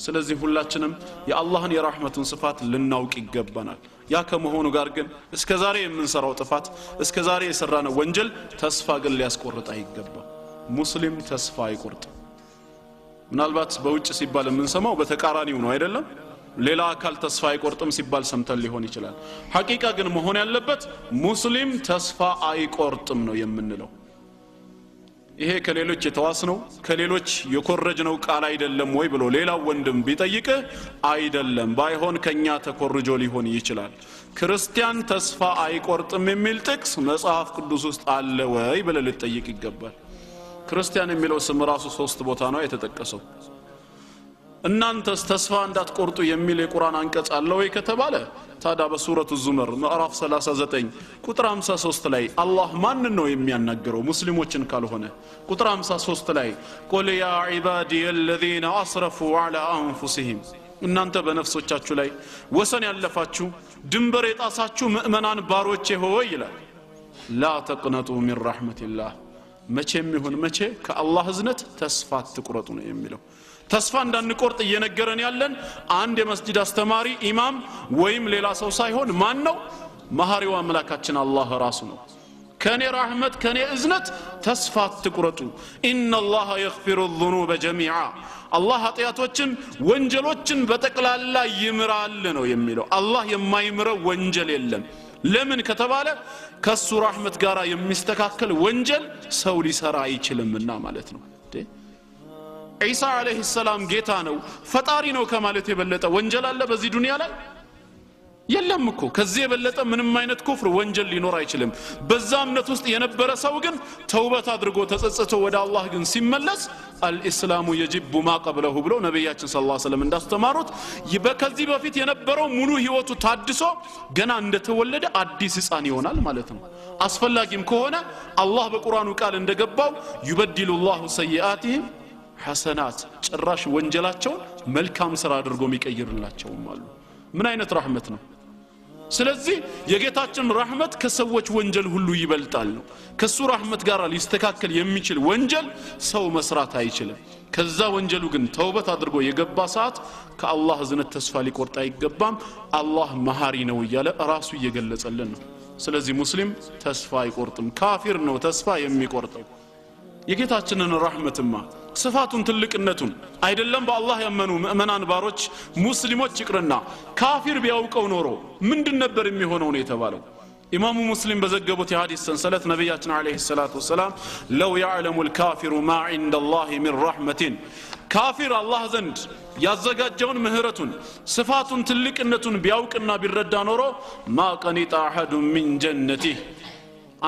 ስለዚህ ሁላችንም የአላህን የራህመቱን ስፋት ልናውቅ ይገባናል ያ ከመሆኑ ጋር ግን እስከዛሬ የምንሰራው ጥፋት እስከዛሬ የሰራነው ወንጀል ተስፋ ግን ሊያስቆርጥ አይገባ ሙስሊም ተስፋ አይቆርጥ ምናልባት በውጭ ሲባል የምንሰማው በተቃራኒው ነው አይደለም ሌላ አካል ተስፋ አይቆርጥም ሲባል ሰምተን ሊሆን ይችላል ሐቂቃ ግን መሆን ያለበት ሙስሊም ተስፋ አይቆርጥም ነው የምንለው ይሄ ከሌሎች የተዋስነው ከሌሎች የኮረጅነው ቃል አይደለም ወይ ብሎ ሌላው ወንድም ቢጠይቅ አይደለም ባይሆን ከኛ ተኮርጆ ሊሆን ይችላል ክርስቲያን ተስፋ አይቆርጥም የሚል ጥቅስ መጽሐፍ ቅዱስ ውስጥ አለ ወይ ብለ ልትጠይቅ ይገባል ክርስቲያን የሚለው ስም ራሱ 3 ቦታ ነው የተጠቀሰው እናንተስ ተስፋ እንዳትቆርጡ የሚል የቁርአን አንቀጽ አለ ወይ ከተባለ ታዳ በሱረቱ ዙመር ምዕራፍ 39 ቁጥር 53 ላይ አላህ ማን ነው የሚያናገረው ሙስሊሞችን ካልሆነ ቁጥር 53 ላይ ቁል ያ ዒባዲየ الذين اسرفوا على انفسهم እናንተ በነፍሶቻችሁ ላይ ወሰን ያለፋችሁ ድንበር የጣሳችሁ ምእመናን ባሮቼ ሆይ ይላል ላ ተቅነጡ ሚን ረሕመቲላህ መቼም ይሁን መቼ ከአላህ እዝነት ተስፋ አትቁረጡ ነው የሚለው ተስፋ እንዳንቆርጥ እየነገረን ያለን አንድ የመስጂድ አስተማሪ ኢማም ወይም ሌላ ሰው ሳይሆን ማን ነው መሐሪው አምላካችን አላህ ራሱ ነው ከኔ ረህመት ከኔ እዝነት ተስፋ አትቁረጡ ኢነላህ የግፊሩ الذنوب جميعا አላህ ኃጢያቶችን ወንጀሎችን በጠቅላላ ይምራል ነው የሚለው አላህ የማይምረው ወንጀል የለም ለምን ከተባለ ከሱ ረህመት ጋራ የሚስተካከል ወንጀል ሰው ሊሰራ አይችልምና ማለት ነው ኢሳ አለይሂ ሰላም ጌታ ነው ፈጣሪ ነው ከማለት የበለጠ ወንጀል አለ በዚህ ዱንያ ላይ የለም እኮ ከዚህ የበለጠ ምንም አይነት ኩፍር ወንጀል ሊኖር አይችልም በዛ እምነት ውስጥ የነበረ ሰው ግን ተውበት አድርጎ ተጸጽቶ ወደ አላህ ግን ሲመለስ አልኢስላሙ የጅቡ ማ ቀብለሁ ብሎ ነብያችን ሰለላሁ ዐለይሂ ወሰለም እንዳስተማሩት ከዚህ በፊት የነበረው ሙሉ ህይወቱ ታድሶ ገና እንደተወለደ አዲስ ሕፃን ይሆናል ማለት ነው አስፈላጊም ከሆነ አላህ በቁርአኑ ቃል እንደገባው ይበድሉላሁ ሰይአቲሂም ሐሰናት ጭራሽ ወንጀላቸውን መልካም ስራ አድርጎ የሚቀይርላቸው አሉ ምን አይነት ረህመት ነው ስለዚህ የጌታችን ረህመት ከሰዎች ወንጀል ሁሉ ይበልጣል ነው ከሱ ረህመት ጋር ሊስተካከል የሚችል ወንጀል ሰው መስራት አይችልም ከዛ ወንጀሉ ግን ተውበት አድርጎ የገባ ሰዓት ከአላህ እዝነት ተስፋ ሊቆርጥ አይገባም አላህ መሐሪ ነው እያለ ራሱ እየገለጸልን ነው ስለዚህ ሙስሊም ተስፋ አይቆርጥም ካፊር ነው ተስፋ የሚቆርጠው የጌታችንን ረህመትማ صفاتun ትልቅነቱን አይደለም በአላህ ያመኑ ሙእመናን ባሮች ሙስሊሞች ይቅርና ካፊር ቢያውቀው ኖሮ ምንድን ነበር የሚሆነው ነው የተባለው ኢማሙ ሙስሊም በዘገቡት የሐዲስ ሰንሰለት ነብያችን አለይሂ ሰላቱ ወሰለም ለው يعلم الكافر ما عند الله من رحمة ካፊር አላህ ዘንድ ያዘጋጀውን ምህረቱን صفاتun ትልቅነቱን ቢያውቅና ቢረዳ ኖሮ ما قنط احد من جنته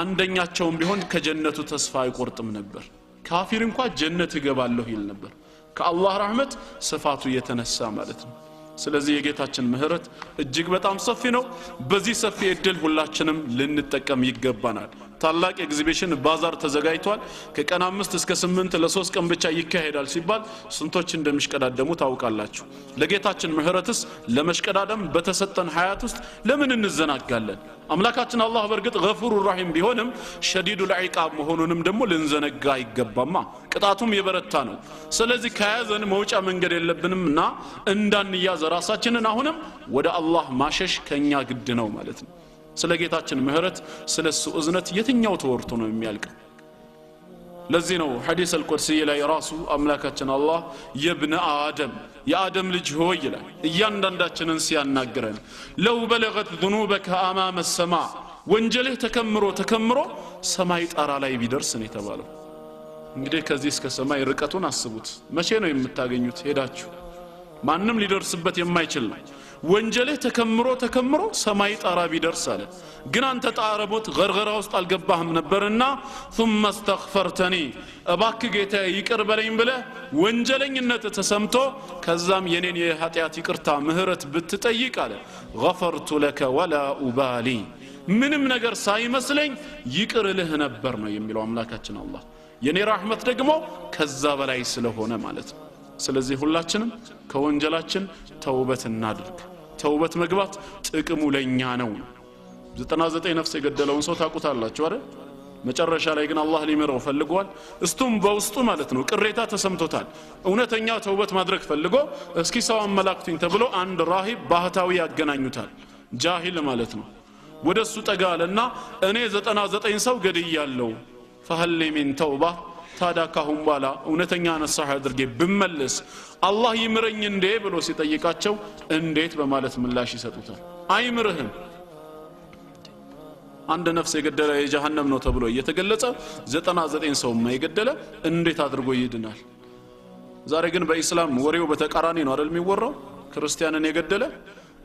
አንደኛቸውም ቢሆን ከጀነቱ ተስፋ አይቆርጥም ነበር ካፊር እንኳን ጀነት ይገባለሁ ይል ነበር ከአላህ ረህመት صفاتو የተነሳ ማለት ነው ስለዚህ የጌታችን ምህረት እጅግ በጣም ሰፊ ነው በዚህ ሰፊ እድል ሁላችንም ልንጠቀም ይገባናል ታላቅ ኤግዚቢሽን ባዛር ተዘጋጅቷል ከቀን 5 እስከ 8 ለ3 ቀን ብቻ ይካሄዳል ሲባል ስንቶች እንደምሽቀዳደሙ ታውቃላችሁ ለጌታችን ምህረትስ ለመሽቀዳደም በተሰጠን ሀያት ውስጥ ለምን እንዘናጋለን አምላካችን አላህ በርግጥ ገፉሩ ረሂም ቢሆንም ሸዲዱል ዒቃብ መሆኑንም ደግሞ ልንዘነጋ አይገባማ ቅጣቱም የበረታ ነው ስለዚህ ከያዘን መውጫ መንገድ የለብንምና እንዳንያዝ ራሳችንን አሁንም ወደ አላህ ማሸሽ ከኛ ግድ ነው ማለት ነው ስለ ጌታችን ምህረት ስለሱ እዝነት የትኛው ተወርቶ ነው የሚያልቀው ለዚህ ነው ሐዲስ አልቁድሲ ላይ ራሱ አምላካችን አላህ የብነ አደም የአደም ልጅ ሆይ ይላል እያንዳንዳችንን ሲያናግረን ለው በለገት ذنوبك امام السماء ወንጀልህ ተከምሮ ሰማይ ጣራ ላይ ቢደርስ ነው የተባለው እንግዲህ ከዚህ እስከ ሰማይ ርቀቱን አስቡት መቼ ነው የምታገኙት ሄዳችሁ ማንንም ሊደርስበት የማይችል ነው ወንጀልህ ተከምሮ ሰማይ ጣራ ቢደርስ አለ ግን አንተ ጣረቦት ገርገራ ውስጥ አልገባህም ነበርና ثم استغفرتني እባክ ጌታ ይቅር በለኝ ብለ ወንጀለኝነት ተሰምቶ ከዛም የኔን የኃጢአት ይቅርታ ምህረት ብትጠይቅ አለ غفرت لك ولا ابالي ምንም ነገር ሳይመስለኝ ይቅርልህ ነበር ነው የሚለው አምላካችን አላህ የኔ ረህመት ደግሞ ከዛ በላይ ስለሆነ ማለት ነው ስለዚህ ሁላችንም ከወንጀላችን ተውበት እናድርግ ተውበት መግባት ጥቅሙ ለኛ ነው 99 ነፍስ የገደለውን ሰው ታቁታላችሁ አይደል መጨረሻ ላይ ግን አላህ ሊመረው ፈልጓል እስቱም በውስጡ ማለት ነው ቅሬታ ተሰምቶታል እውነተኛ ተውበት ማድረግ ፈልጎ እስኪ ሰው አመላክቱኝ ተብሎ አንድ ራሂብ ባህታዊ ያገናኙታል ጃሂል ማለት ነው ወደሱ ጠጋለና እኔ 99 ሰው ገድያለሁ فهل من توبه ታዳካሁም ባላ እውነተኛ ነሳህ አድርጌ ብመለስ አላህ ይምረኝ እንዴ ብሎ ሲጠይቃቸው እንዴት በማለት ምላሽ ይሰጡታል አይምርህም አንድ ነፍስ የገደለ የጀሃነም ነው ተብሎ እየተገለጸ 99 ሰው የገደለ እንዴት አድርጎ ይድናል? ዛሬ ግን በእስላም ወሬው በተቃራኒ ነው አይደል የሚወራው? ክርስቲያንን የገደለ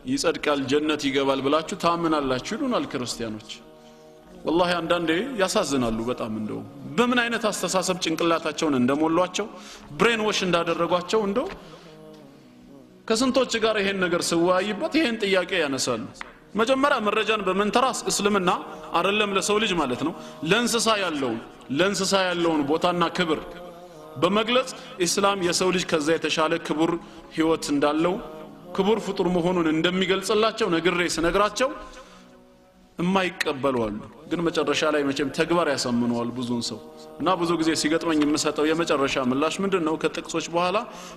ይጸድቃል ጀነት ይገባል ብላችሁ ታምናላችሁ ይሉናል ክርስቲያኖች። والله አንዳንዴ ያሳዝናሉ በጣም እንደው በምን አይነት አስተሳሰብ ጭንቅላታቸውን እንደሞሏቸው ብሬን ዋሽ እንዳደረጓቸው እንደው ከስንቶች ጋር ይሄን ነገር ስዋይበት ይሄን ጥያቄ ያነሳሉ። መጀመሪያ መረጃን በመንተራስ እስልምና አይደለም ለሰው ልጅ ማለት ነው ለእንስሳ ያለውን ቦታና ክብር በመግለጽ እስላም የሰው ልጅ ከዛ የተሻለ ክቡር ህይወት እንዳለው ክቡር ፍጡር መሆኑን እንደሚገልጽላቸው ነግሬ ስነግራቸው የማይቀበሉ አሉ። ግን መጨረሻ ላይ መቼም ተግባር ያሰምነዋል ብዙን ሰው እና ብዙ ጊዜ ሲገጥመኝ የምሰጠው የመጨረሻ ምላሽ ምንድነው? ከጥቅሶች በኋላ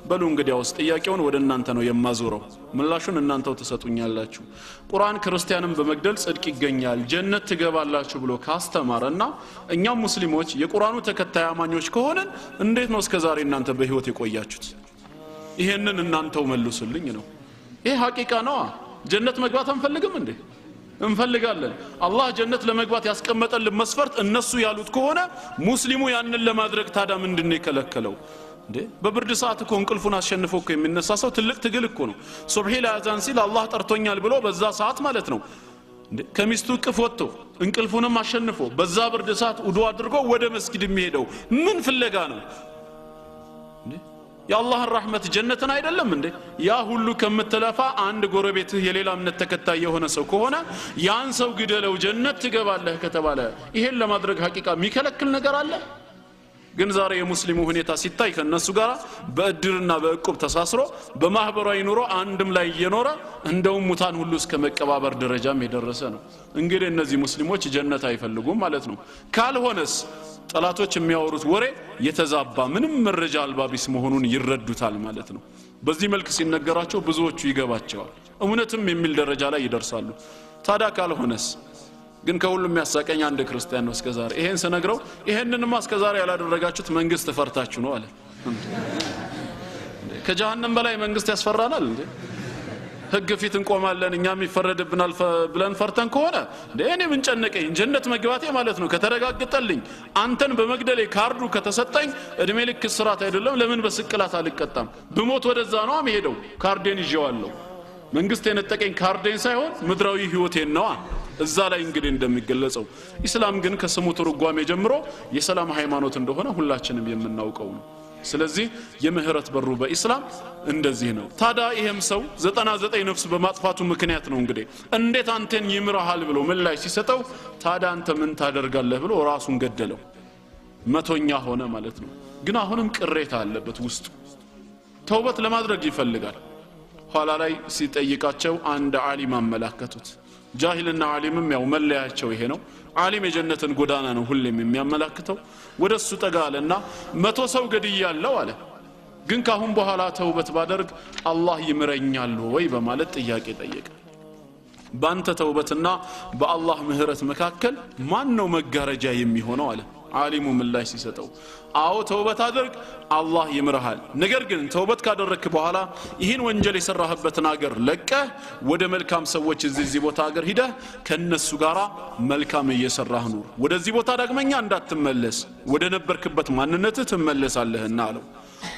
በሉ እንግዲያውስ ጥያቄውን ወደ እናንተ ነው የማዞረው፣ ምላሹን እናንተው ተሰጡኛላችሁ። ቁርአን ክርስቲያንን በመግደል ጽድቅ ይገኛል ጀነት ትገባላችሁ ብሎ ካስተማረና እኛም ሙስሊሞች የቁርአኑ ተከታይ አማኞች ከሆነን እንዴት ነው እስከዛሬ እናንተ በህይወት የቆያችሁት? ይሄንን እናንተው መልሱልኝ ነው። ይሄ ሐቂቃ ነው። ጀነት መግባት አንፈልግም እንዴ? እንፈልጋለን። አላህ ጀነት ለመግባት ያስቀመጠልን መስፈርት እነሱ ያሉት ከሆነ ሙስሊሙ ያንን ለማድረግ ታዳ ምንድነው የከለከለው እንዴ? በብርድ ሰዓት እኮ እንቅልፉን አሸንፎ እኮ የሚነሳ ሰው ትልቅ ትግል እኮ ነው። ሱብሂ ለአዛን ሲል አላህ ጠርቶኛል ብሎ በዛ ሰዓት ማለት ነው እንዴ ከሚስቱ ቅፍ ወጥቶ እንቅልፉንም አሸንፎ በዛ ብርድ ሰዓት ውዱ አድርጎ ወደ መስጊድ የሚሄደው ምን ፍለጋ ነው እንዴ? የአላህ ረህመት ጀነትን አይደለም እንዴ? ያ ሁሉ ከምትለፋ አንድ ጎረቤትህ የሌላ እምነት ተከታይ የሆነ ሰው ከሆነ ያን ሰው ግደለው ጀነት ትገባለህ ከተባለ ይሄን ለማድረግ ሐቂቃ የሚከለክል ነገር አለ? ግን ዛሬ የሙስሊሙ ሁኔታ ሲታይ ከነሱ ጋር በእድርና በእቁብ ተሳስሮ በማህበራዊ ኑሮ አንድም ላይ እየኖረ እንደውም ሙታን ሁሉ እስከ መቀባበር ደረጃም የደረሰ ነው። እንግዲህ እነዚህ ሙስሊሞች ጀነት አይፈልጉም ማለት ነው። ካልሆነስ ጠላቶች የሚያወሩት ወሬ የተዛባ ምንም መረጃ አልባቢስ መሆኑን ይረዱታል ማለት ነው። በዚህ መልክ ሲነገራቸው ብዙዎቹ ይገባቸዋል፣ እውነትም የሚል ደረጃ ላይ ይደርሳሉ። ታዲያ ካልሆነስ? ግን ከሁሉም የሚያሳቀኝ አንድ ክርስቲያን ነው እስከዛሬ ይሄን ስነግረው ይሄንንማ እስከዛሬ ያላደረጋችሁት መንግስት ፈርታችሁ ነው አለ። ከጀሃነም በላይ መንግስት ያስፈራናል እንዴ? ህግ ፊት እንቆማለን እኛም ይፈረድብናል ብለን ፈርተን ከሆነ እኔ ምን ጨነቀኝ? ጀነት መግባቴ ማለት ነው ከተረጋገጠልኝ አንተን በመግደሌ ካርዱ ከተሰጠኝ እድሜ ልክ እስራት አይደለም ለምን በስቅላት አልቀጣም? ብሞት ወደዛ ነው የምሄደው። ካርዴን ይዤዋለሁ። መንግስት የነጠቀኝ ካርዴን ሳይሆን ምድራዊ ህይወቴን ነው። እዛ ላይ እንግዲህ እንደሚገለጸው ኢስላም ግን ከስሙ ትርጓሜ ጀምሮ የሰላም ሃይማኖት እንደሆነ ሁላችንም የምናውቀው ነው። ስለዚህ የምህረት በሩ በኢስላም እንደዚህ ነው። ታዲያ ይሄም ሰው 99 ነፍስ በማጥፋቱ ምክንያት ነው እንግዲህ እንዴት አንተን ይምራሃል ብሎ ምላሽ ሲሰጠው ታዲያ አንተ ምን ታደርጋለህ ብሎ ራሱን ገደለው። መቶኛ ሆነ ማለት ነው። ግን አሁንም ቅሬታ አለበት ውስጡ። ተውበት ለማድረግ ይፈልጋል። ኋላ ላይ ሲጠይቃቸው አንድ ዓሊም አመላከቱት። ጃሂልና ዓሊምም ያው መለያቸው ይሄ ነው። ዓሊም የጀነትን ጎዳና ነው ሁሌም የሚያመላክተው። ወደሱ ጠጋለና 100 ሰው ገድያለሁ አለ። ግን ካሁን በኋላ ተውበት ባደርግ አላህ ይምረኛል ወይ በማለት ጥያቄ ጠየቀ። ባንተ ተውበትና በአላህ ምህረት መካከል ማን ነው መጋረጃ የሚሆነው አለ። ዓሊሙ ምላሽ ሲሰጠው አዎ ተውበት አድርግ አላህ ይምርሃል። ነገር ግን ተውበት ካደረክ በኋላ ይህን ወንጀል የሰራህበትን ሀገር ለቀህ ወደ መልካም ሰዎች እዚህ ቦታ ሀገር ሂደህ ከነሱ ጋራ መልካም እየሰራህ ኑር። ወደዚህ ቦታ ዳግመኛ እንዳትመለስ ወደ ነበርክበት ማንነትህ ትመለሳለህና አለው።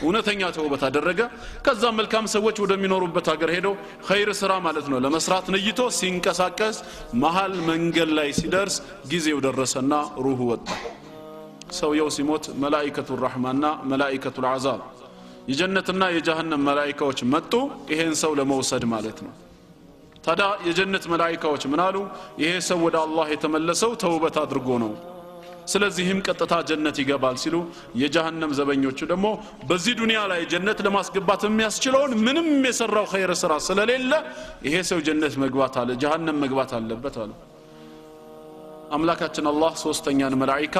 እውነተኛ ተውበት አደረገ። ከዛ መልካም ሰዎች ወደሚኖሩበት ሀገር ሄዶ ኸይር ስራ ማለት ነው ለመስራት ነይቶ ሲንቀሳቀስ መሃል መንገድ ላይ ሲደርስ ጊዜው ደረሰና ሩሁ ወጣ። ሰውየው ሲሞት መላእክቱ الرحማንና መላእክቱ العذاب የጀነትና የጀሃነም መላእክቶች መጡ ይሄን ሰው ለመውሰድ ማለት ነው። ታዲያ የጀነት መላእክቶች ምን አሉ? ይሄ ሰው ወደ አላህ የተመለሰው ተውበት አድርጎ ነው፣ ስለዚህም ቀጥታ ጀነት ይገባል ሲሉ የጀሃነም ዘበኞቹ ደግሞ በዚህ ዱንያ ላይ ጀነት ለማስገባት የሚያስችለውን ምንም የሰራው ኸይር ስራ ስለሌለ ይሄ ሰው ጀነት መግባት አለ ጀሃነም መግባት አለበት አሉ። አምላካችን አላህ ሶስተኛን መላእክት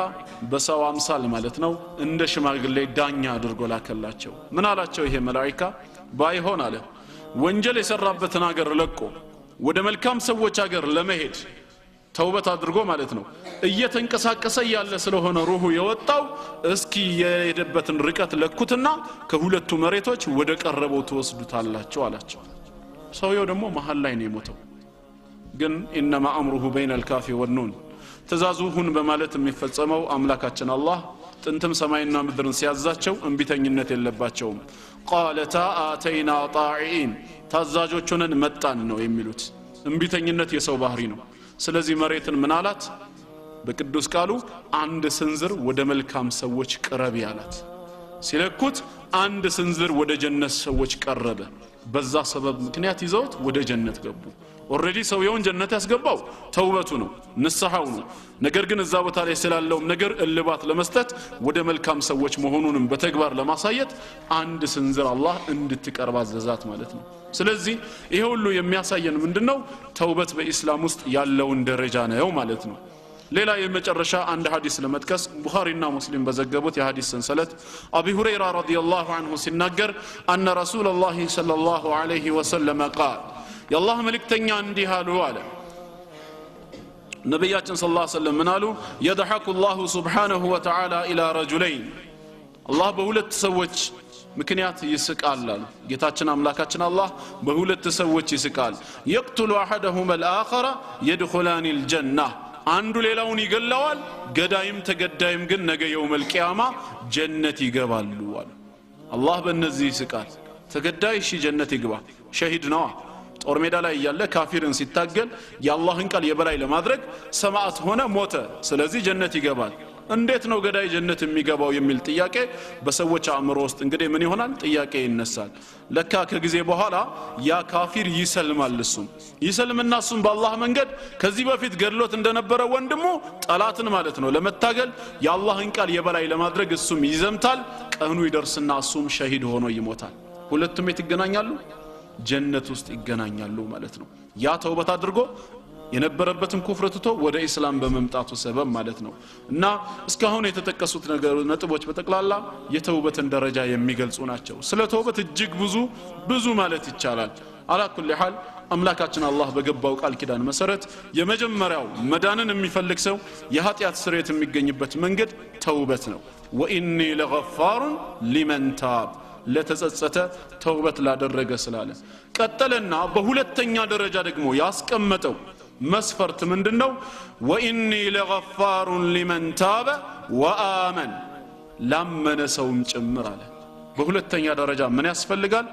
በሰው አምሳል ማለት ነው እንደ ሽማግሌ ዳኛ አድርጎ ላከላቸው። ምን አላቸው? ይሄ መላእክት ባይሆን አለ ወንጀል የሰራበትን ሀገር ለቆ ወደ መልካም ሰዎች ሀገር ለመሄድ ተውበት አድርጎ ማለት ነው እየተንቀሳቀሰ ያለ ስለሆነ ሩሁ የወጣው እስኪ የሄደበትን ርቀት ለኩትና ከሁለቱ መሬቶች ወደ ቀረበው ተወስዱታላችሁ አላቸው። ሰውየው ደግሞ መሃል ላይ ነው የሞተው። ግን ኢንማ አምሩሁ በይነ الكاف والنون ትእዛዙ ሁን በማለት የሚፈጸመው አምላካችን አላህ ጥንትም ሰማይና ምድርን ሲያዛቸው እንቢተኝነት የለባቸውም ቃለታ አተይና ጣዒን ታዛዦቹንን መጣን ነው የሚሉት እንቢተኝነት የሰው ባህሪ ነው ስለዚህ መሬትን ምን አላት በቅዱስ ቃሉ አንድ ስንዝር ወደ መልካም ሰዎች ቅረብ ያላት ሲለኩት አንድ ስንዝር ወደ ጀነት ሰዎች ቀረበ በዛ ሰበብ ምክንያት ይዘውት ወደ ጀነት ገቡ ኦሬዲ ሰውየውን ጀነት ያስገባው ተውበቱ ነው ንስሐው ነው ነገር ግን እዛ ቦታ ላይ ስላለው ነገር እልባት ለመስጠት ወደ መልካም ሰዎች መሆኑንም በተግባር ለማሳየት አንድ ስንዝር አላህ እንድትቀርብ አዘዛት ማለት ነው ስለዚህ ይሄ ሁሉ የሚያሳየን ምንድነው ተውበት በእስላም ውስጥ ያለውን ደረጃ ነው ማለት ነው ሌላ የመጨረሻ አንድ ሐዲስ ለመጥቀስ ቡኻሪና ሙስሊም በዘገቡት የሐዲስ ሰንሰለት አቢ ሁረይራ ረዲየላሁ ዐንሁ ሲናገር አነ ረሱላላህ ሰለላሁ ዐለይሂ ወሰለም ቃል የአላህ መልእክተኛ እንዲህ አሉ አለ ነብያችን ሰለላሁ ዐለይሂ ወሰለም ምን አሉ يضحك الله سبحانه وتعالى الى رجلين አላህ በሁለት ሰዎች ምክንያት ይስቃል አሉ ጌታችን አምላካችን አላህ በሁለት ሰዎች ይስቃል يقتل احدهما الاخر يدخلان الجنه አንዱ ሌላውን ይገላዋል ገዳይም ተገዳይም ግን ነገ የውመል ቂያማ ጀነት ይገባሉ አሉ አላህ በእነዚህ ይስቃል ተገዳይ ጀነት ይገባ ሸሂድ ነው ጦር ሜዳ ላይ ያለ ካፊርን ሲታገል የአላህን ቃል የበላይ ለማድረግ ሰማዕት ሆነ ሞተ ስለዚህ ጀነት ይገባል እንዴት ነው ገዳይ ጀነት የሚገባው የሚል ጥያቄ በሰዎች አእምሮ ውስጥ እንግዲህ ምን ይሆናል ጥያቄ ይነሳል ለካ ከጊዜ በኋላ ያ ካፊር ይሰልማል እሱም ይሰልምና እሱም በአላህ መንገድ ከዚህ በፊት ገድሎት እንደነበረ ወንድሙ ጠላትን ማለት ነው ለመታገል የአላህን ቃል የበላይ ለማድረግ እሱም ይዘምታል ቀኑ ይደርስና እሱም ሸሂድ ሆኖ ይሞታል ሁለቱም ይገናኛሉ ጀነት ውስጥ ይገናኛሉ ማለት ነው ያ ተውበት አድርጎ የነበረበትን ኩፍር ትቶ ወደ እስላም በመምጣቱ ሰበብ ማለት ነው እና እስካሁን የተጠቀሱት ነጥቦች በተቀላላ የተውበትን ደረጃ የሚገልጹ ናቸው ስለ ተውበት እጅግ ብዙ ማለት ይቻላል على كل حال አምላካችን አላህ በገባው ቃል ኪዳን መሰረት የመጀመሪያው መዳንን የሚፈልግ ሰው የኃጢአት ስርየት የሚገኝበት መንገድ ተውበት ነው ወኢኒ ለገፋር ሊመን ታብ ለተጸጸተ ተውበት ላደረገ ስላለ ቀጠለና በሁለተኛ ደረጃ ደግሞ ያስቀመጠው መስፈርት ምንድነው ወኢኒ ለገፋር ሊመን ታበ ወአመን ላመነ ሰውም ጭምር አለ በሁለተኛ ደረጃ ምን ያስፈልጋል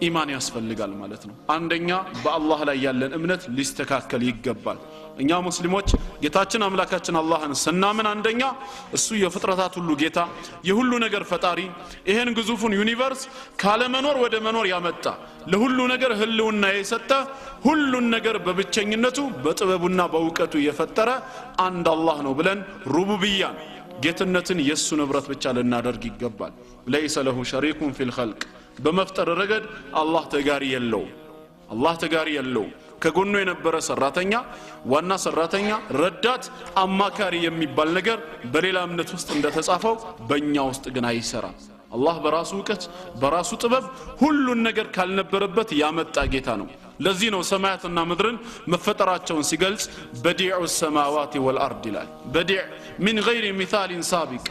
ኢማን ያስፈልጋል ማለት ነው አንደኛ በአላህ ላይ ያለን እምነት ሊስተካከል ይገባል እኛ ሙስሊሞች ጌታችን አምላካችን አላህን ስናምን አንደኛ እሱ የፍጥረታት ሁሉ ጌታ የሁሉ ነገር ፈጣሪ ይሄን ግዙፉን ዩኒቨርስ ካለ መኖር ወደ መኖር ያመጣ ለሁሉ ነገር ህልውና የሰጠ ሁሉን ነገር በብቸኝነቱ በጥበቡና በእውቀቱ የፈጠረ አንድ አላህ ነው ብለን ሩቡብያን ጌትነትን የሱ ንብረት ብቻ ልናደርግ ይገባል ليس له شريك في الخلق በመፍጠር ረገድ አላህ ተጋሪ የለው ከጎኑ የነበረ ሰራተኛ ዋና ሰራተኛ ረዳት አማካሪ የሚባል ነገር በሌላ እምነት ውስጥ እንደተጻፈው በእኛ ውስጥ ግን አይሰራም አላህ በራሱ ዕውቀት በራሱ ጥበብ ሁሉን ነገር ካልነበረበት ያመጣ ጌታ ነው ለዚህ ነው ሰማያትና ምድርን መፈጠራቸውን ሲገልጽ በዲዑ السماوات والارض ይላል በዲዕ من غير مثال سابق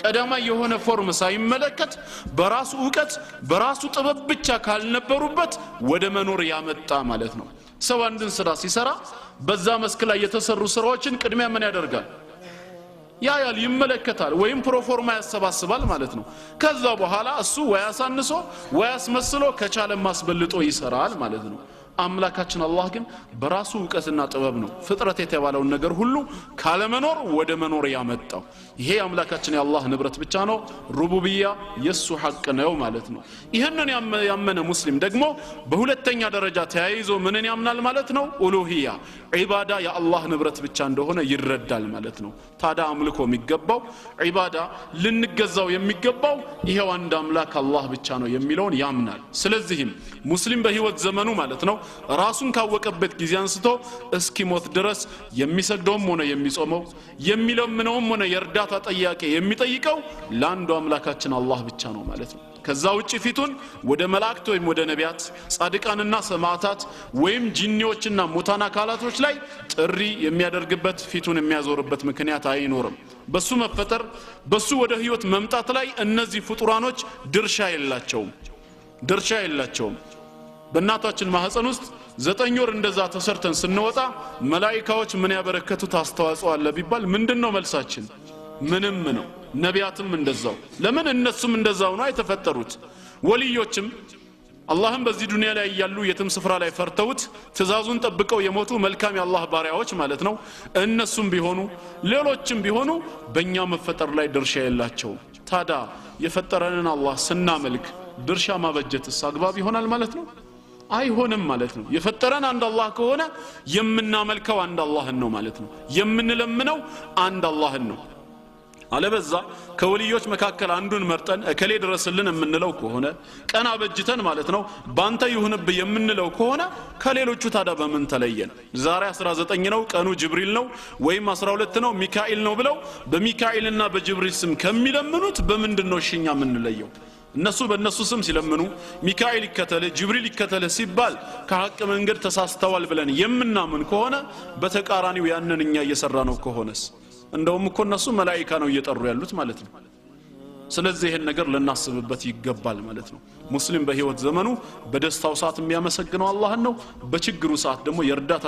ቀዳማይ የሆነ ፎርም ሳይመለከት በራሱ ዕውቀት በራሱ ጥበብ ብቻ ካልነበሩበት ወደ መኖር ያመጣ ማለት ነው ሰው አንድን ስራ ሲሰራ በዛ መስክ ላይ የተሰሩ ስራዎችን ቅድሚያ ምን ያደርጋል ያያል ይመለከታል ወይም ፕሮፎርማ ያሰባስባል ማለት ነው ከዛ በኋላ እሱ ወያሳንሶ ወያስመስሎ ከቻለ ማስበልጦ ይሰራል ማለት ነው አምላካችን አላህ ግን በራሱ ዕውቀትና ጥበብ ነው ፍጥረት የተባለውን ነገር ሁሉ ካለ መኖር ወደ መኖር ያመጣው ይሄ አምላካችን የአላህ ንብረት ብቻ ነው ሩቡብያ የሱ ሐቅ ነው ማለት ነው ይሄንን ያመነ ሙስሊም ደግሞ በሁለተኛ ደረጃ ተያይዞ ምንን ያምናል ማለት ነው ኡሉሂያ ዒባዳ የአላህ ንብረት ብቻ እንደሆነ ይረዳል ማለት ነው ታዳ አምልኮ የሚገባው ዒባዳ ልንገዛው የሚገባው ይሄው አንድ አምላክ አላህ ብቻ ነው የሚለውን ያምናል ስለዚህም ሙስሊም በህይወት ዘመኑ ማለት ነው ራሱን ካወቀበት ጊዜ አንስቶ እስኪሞት ድረስ የሚሰግደውም ሆነ የሚጾመው የሚለምነውም ሆነ የርዳታ ጥያቄ የሚጠይቀው ለአንዱ አምላካችን አላህ ብቻ ነው ማለት ነው ከዛ ውጪ ፊቱን ወደ መላእክት ወይም ወደ ነቢያት ጻድቃንና ሰማዕታት ወይም ጂኒዎችና ሙታን አካላቶች ላይ ጥሪ የሚያደርግበት ፊቱን የሚያዞርበት ምክንያት አይኖርም በሱ መፈጠር በሱ ወደ ህይወት መምጣት ላይ እነዚህ ፍጡራኖች ድርሻ የላቸውም በእናታችን ማህፀን ውስጥ 9 ወር እንደዛ ተሰርተን ስንወጣ መላእክቶች ምን ያበረከቱት አስተዋጽኦ አለ ቢባል ምንድነው መልሳችን? ምንም ነው። ነቢያትም እንደዛው። ለምን እነሱም እንደዛው ነው የተፈጠሩት። ወልዮችም አላህም በዚህ ዱንያ ላይ ያሉ የትም ስፍራ ላይ ፈርተውት ትእዛዙን ጠብቀው የሞቱ መልካም የአላህ ባሪያዎች ማለት ነው። እነሱም ቢሆኑ ሌሎችም ቢሆኑ በእኛ መፈጠር ላይ ድርሻ የላቸውም። ታዲያ የፈጠረንን አላህ ስናመልክ ድርሻ ማበጀትስ አግባብ ይሆናል ማለት ነው? አይሆንም ማለት ነው። የፈጠረን አንድ አላህ ከሆነ የምናመልከው አንድ አላህን ነው ማለት ነው። የምንለምነው አንድ አላህን ነው። አለበዛ ከወልዮች መካከል አንዱን መርጠን እከሌ ድረስልን የምንለው ከሆነ ቀና በጅተን ማለት ነው ባንተ ይሁንብ የምንለው ከሆነ ከሌሎቹ ታዲያ በምን ተለየን? ዛሬ 19 ነው ቀኑ ጅብሪል ነው ወይም 12 ነው ሚካኤል ነው ብለው በሚካኤልና በጅብሪል ስም ከሚለምኑት በምንድነው እሺኛ የምንለየው? እነሱ በእነሱ ስም ሲለምኑ ሚካኤል ይከተለ ጅብሪል ይከተለ ሲባል ከሐቅ መንገድ ተሳስተዋል ብለን የምናምን ከሆነ በተቃራኒው ያንን እኛ እየሰራ ነው ከሆነስ እንደውም እኮ እነሱ መላእክት ነው እየጠሩ ያሉት ማለት ነው። ስለዚህ ይሄን ነገር ለናስብበት ይገባል ማለት ነው። ሙስሊም በህይወት ዘመኑ በደስታው ሰዓት የሚያመሰግነው አላህን ነው። በችግሩ ሰዓት ደግሞ የእርዳታ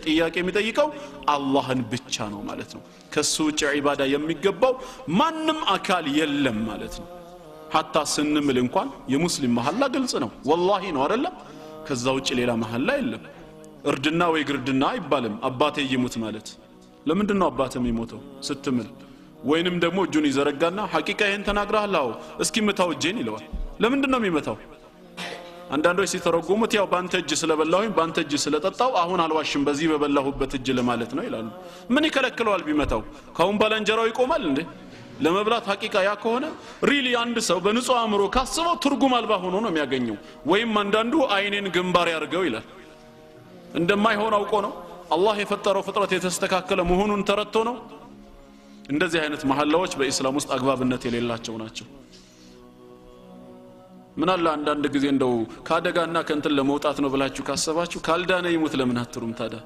ጥያቄ የሚጠይቀው አላህን ብቻ ነው ማለት ነው። ከሱ ውጭ ዒባዳ የሚገባው ማንም አካል የለም ማለት ነው። ሐታ ስንምል እንኳን የሙስሊም መሐላ ግልጽ ነው። ወላሂ ነው አይደለ? ከዛ ውጭ ሌላ መሐላ የለም። እርድና ወይ ግርድና አይባልም። አባቴ ይሙት ማለት ለምንድነው አባቴም ይሞተው ስትምል? ወይንም ደግሞ እጁን ይዘረጋና ሐቂቃ ይሄን ተናግረሃል አዎ እስኪ መታው እጄን ይለዋል። ለምንድነው የሚመታው? አንዳንዶች ሲተረጉሙት ያው ባንተ እጅ ስለበላሁኝ ባንተ እጅ ስለጠጣው አሁን አልዋሽም በዚህ በበላሁበት እጅ ለማለት ነው ይላሉ። ምን ይከለክለዋል ቢመታው? ካሁን ባላንጀራው ይቆማል እንዴ? ለመብላት ሐቂቃ ያ ከሆነ ሪሊ አንድ ሰው በንጹህ አእምሮ ካስበው ትርጉም አልባ ሆኖ ነው የሚያገኘው። ወይም አንዳንዱ አይኔን ግንባር ያርገው ይላል። እንደማይሆን አውቆ ነው። አላህ የፈጠረው ፍጥረት የተስተካከለ መሆኑን ተረድቶ ነው። እንደዚህ አይነት መሐላዎች በእስላም ውስጥ አግባብነት የሌላቸው ናቸው። ምን አለ አንዳንድ ጊዜ እንደው ካደጋና ከንትን ለመውጣት ነው ብላችሁ ካሰባችሁ ካልዳነ ይሙት ለምን አትሩም ታዲያ?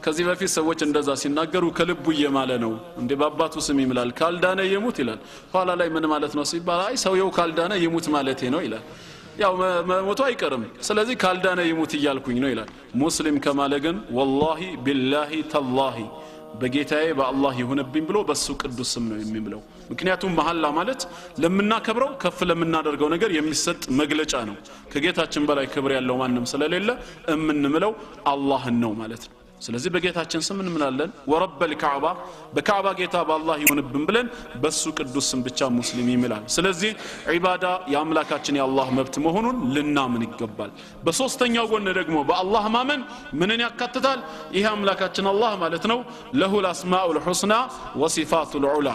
ከዚህ በፊት ሰዎች እንደዛ ሲናገሩ ከልቡ እየማለ ነው እንዴ በአባቱ ስም ይምላል ካልዳነ ይሙት ይላል። ኋላ ላይ ምን ማለት ነው ሲባል አይ ሰውየው ካልዳነ ይሙት ማለቴ ነው ይላል። ያው መሞቱ አይቀርም ስለዚህ ካልዳነ ይሙት ይያልኩኝ ነው ይላል። ሙስሊም ከማለ ግን ወላሂ ቢላሂ ተላሂ በጌታዬ በአላህ ይሁንብኝ ብሎ በሱ ቅዱስ ስም ነው የሚምለው። ምክንያቱም መሐላ ማለት ለምናከብረው ከፍ ለምናደርገው ነገር የሚሰጥ መግለጫ ነው። ከጌታችን በላይ ክብር ያለው ማንም ስለሌለ እምንምለው አላህን ነው ማለት ነው። ስለዚህ በጌታችን ስም እንምላለን ወረበል ከዕባ በከዕባ ጌታ በአላህ ይሁንብን ብለን በሱ ቅዱስ ስም ብቻ ሙስሊም ይምላል። ስለዚህ ዒባዳ የአምላካችን የአላህ መብት መሆኑን ልናምን ይገባል። በሶስተኛው ጎን ደግሞ በአላህ ማመን ምንን ያካትታል? ይሄ አምላካችን አላህ ማለት ነው ለሁል አስማኡል ሑስና ወሲፋቱል ዑላ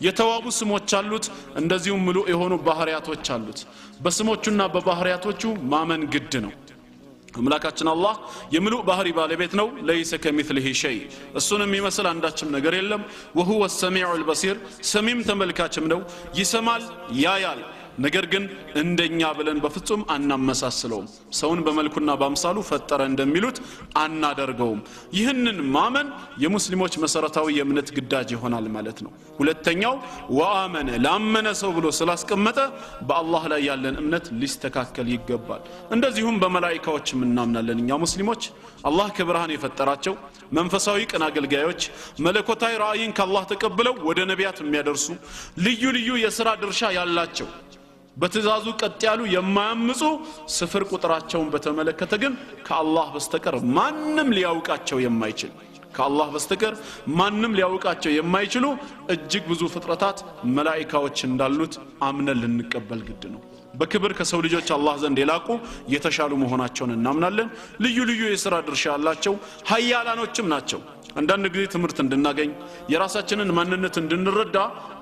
የተዋቡ ስሞች አሉት። እንደዚሁም ምሉእ የሆኑ ባህሪያቶች አሉት። በስሞቹና በባህሪያቶቹ ማመን ግድ ነው። አምላካችን አላህ የምሉእ ባህሪ ባለቤት ነው። ለይሰ ከሚስሊሂ ሸይ እሱንም የሚመስል አንዳችም ነገር የለም። ወሁወ ሰሚዑል በሲር ሰሚም ተመልካችም ነው። ይሰማል ያያል። ነገር ግን እንደኛ ብለን በፍጹም አናመሳስለውም። ሰውን በመልኩና በአምሳሉ ፈጠረ እንደሚሉት አናደርገውም። ይህንን ማመን የሙስሊሞች መሰረታዊ የእምነት ግዳጅ ይሆናል ማለት ነው። ሁለተኛው ወአመነ ላመነ ሰው ብሎ ስላስቀመጠ በአላህ ላይ ያለን እምነት ሊስተካከል ይገባል። እንደዚሁም በመላእክቶችም እናምናለን እኛ ሙስሊሞች። አላህ ከብርሃን የፈጠራቸው መንፈሳዊ ቅን አገልጋዮች መለኮታዊ ራእይን ከአላህ ተቀብለው ወደ ነቢያት የሚያደርሱ ልዩ ልዩ የሥራ ድርሻ ያላቸው በትእዛዙ ቀጥ ያሉ የማያምፁ ስፍር ቁጥራቸውን በተመለከተ ግን ከአላህ በስተቀር ማንም ሊያውቃቸው የማይችል ከአላህ በስተቀር ማንም ሊያውቃቸው የማይችሉ እጅግ ብዙ ፍጥረታት መላእክቶች እንዳሉት አምነን ልንቀበል ግድ ነው። በክብር ከሰው ልጆች አላህ ዘንድ የላቁ የተሻሉ መሆናቸውን እናምናለን። ልዩ ልዩ የሥራ ድርሻ ያላቸው ኃያላኖችም ናቸው። አንዳንድ ጊዜ ትምህርት እንድናገኝ የራሳችንን ማንነት እንድንረዳ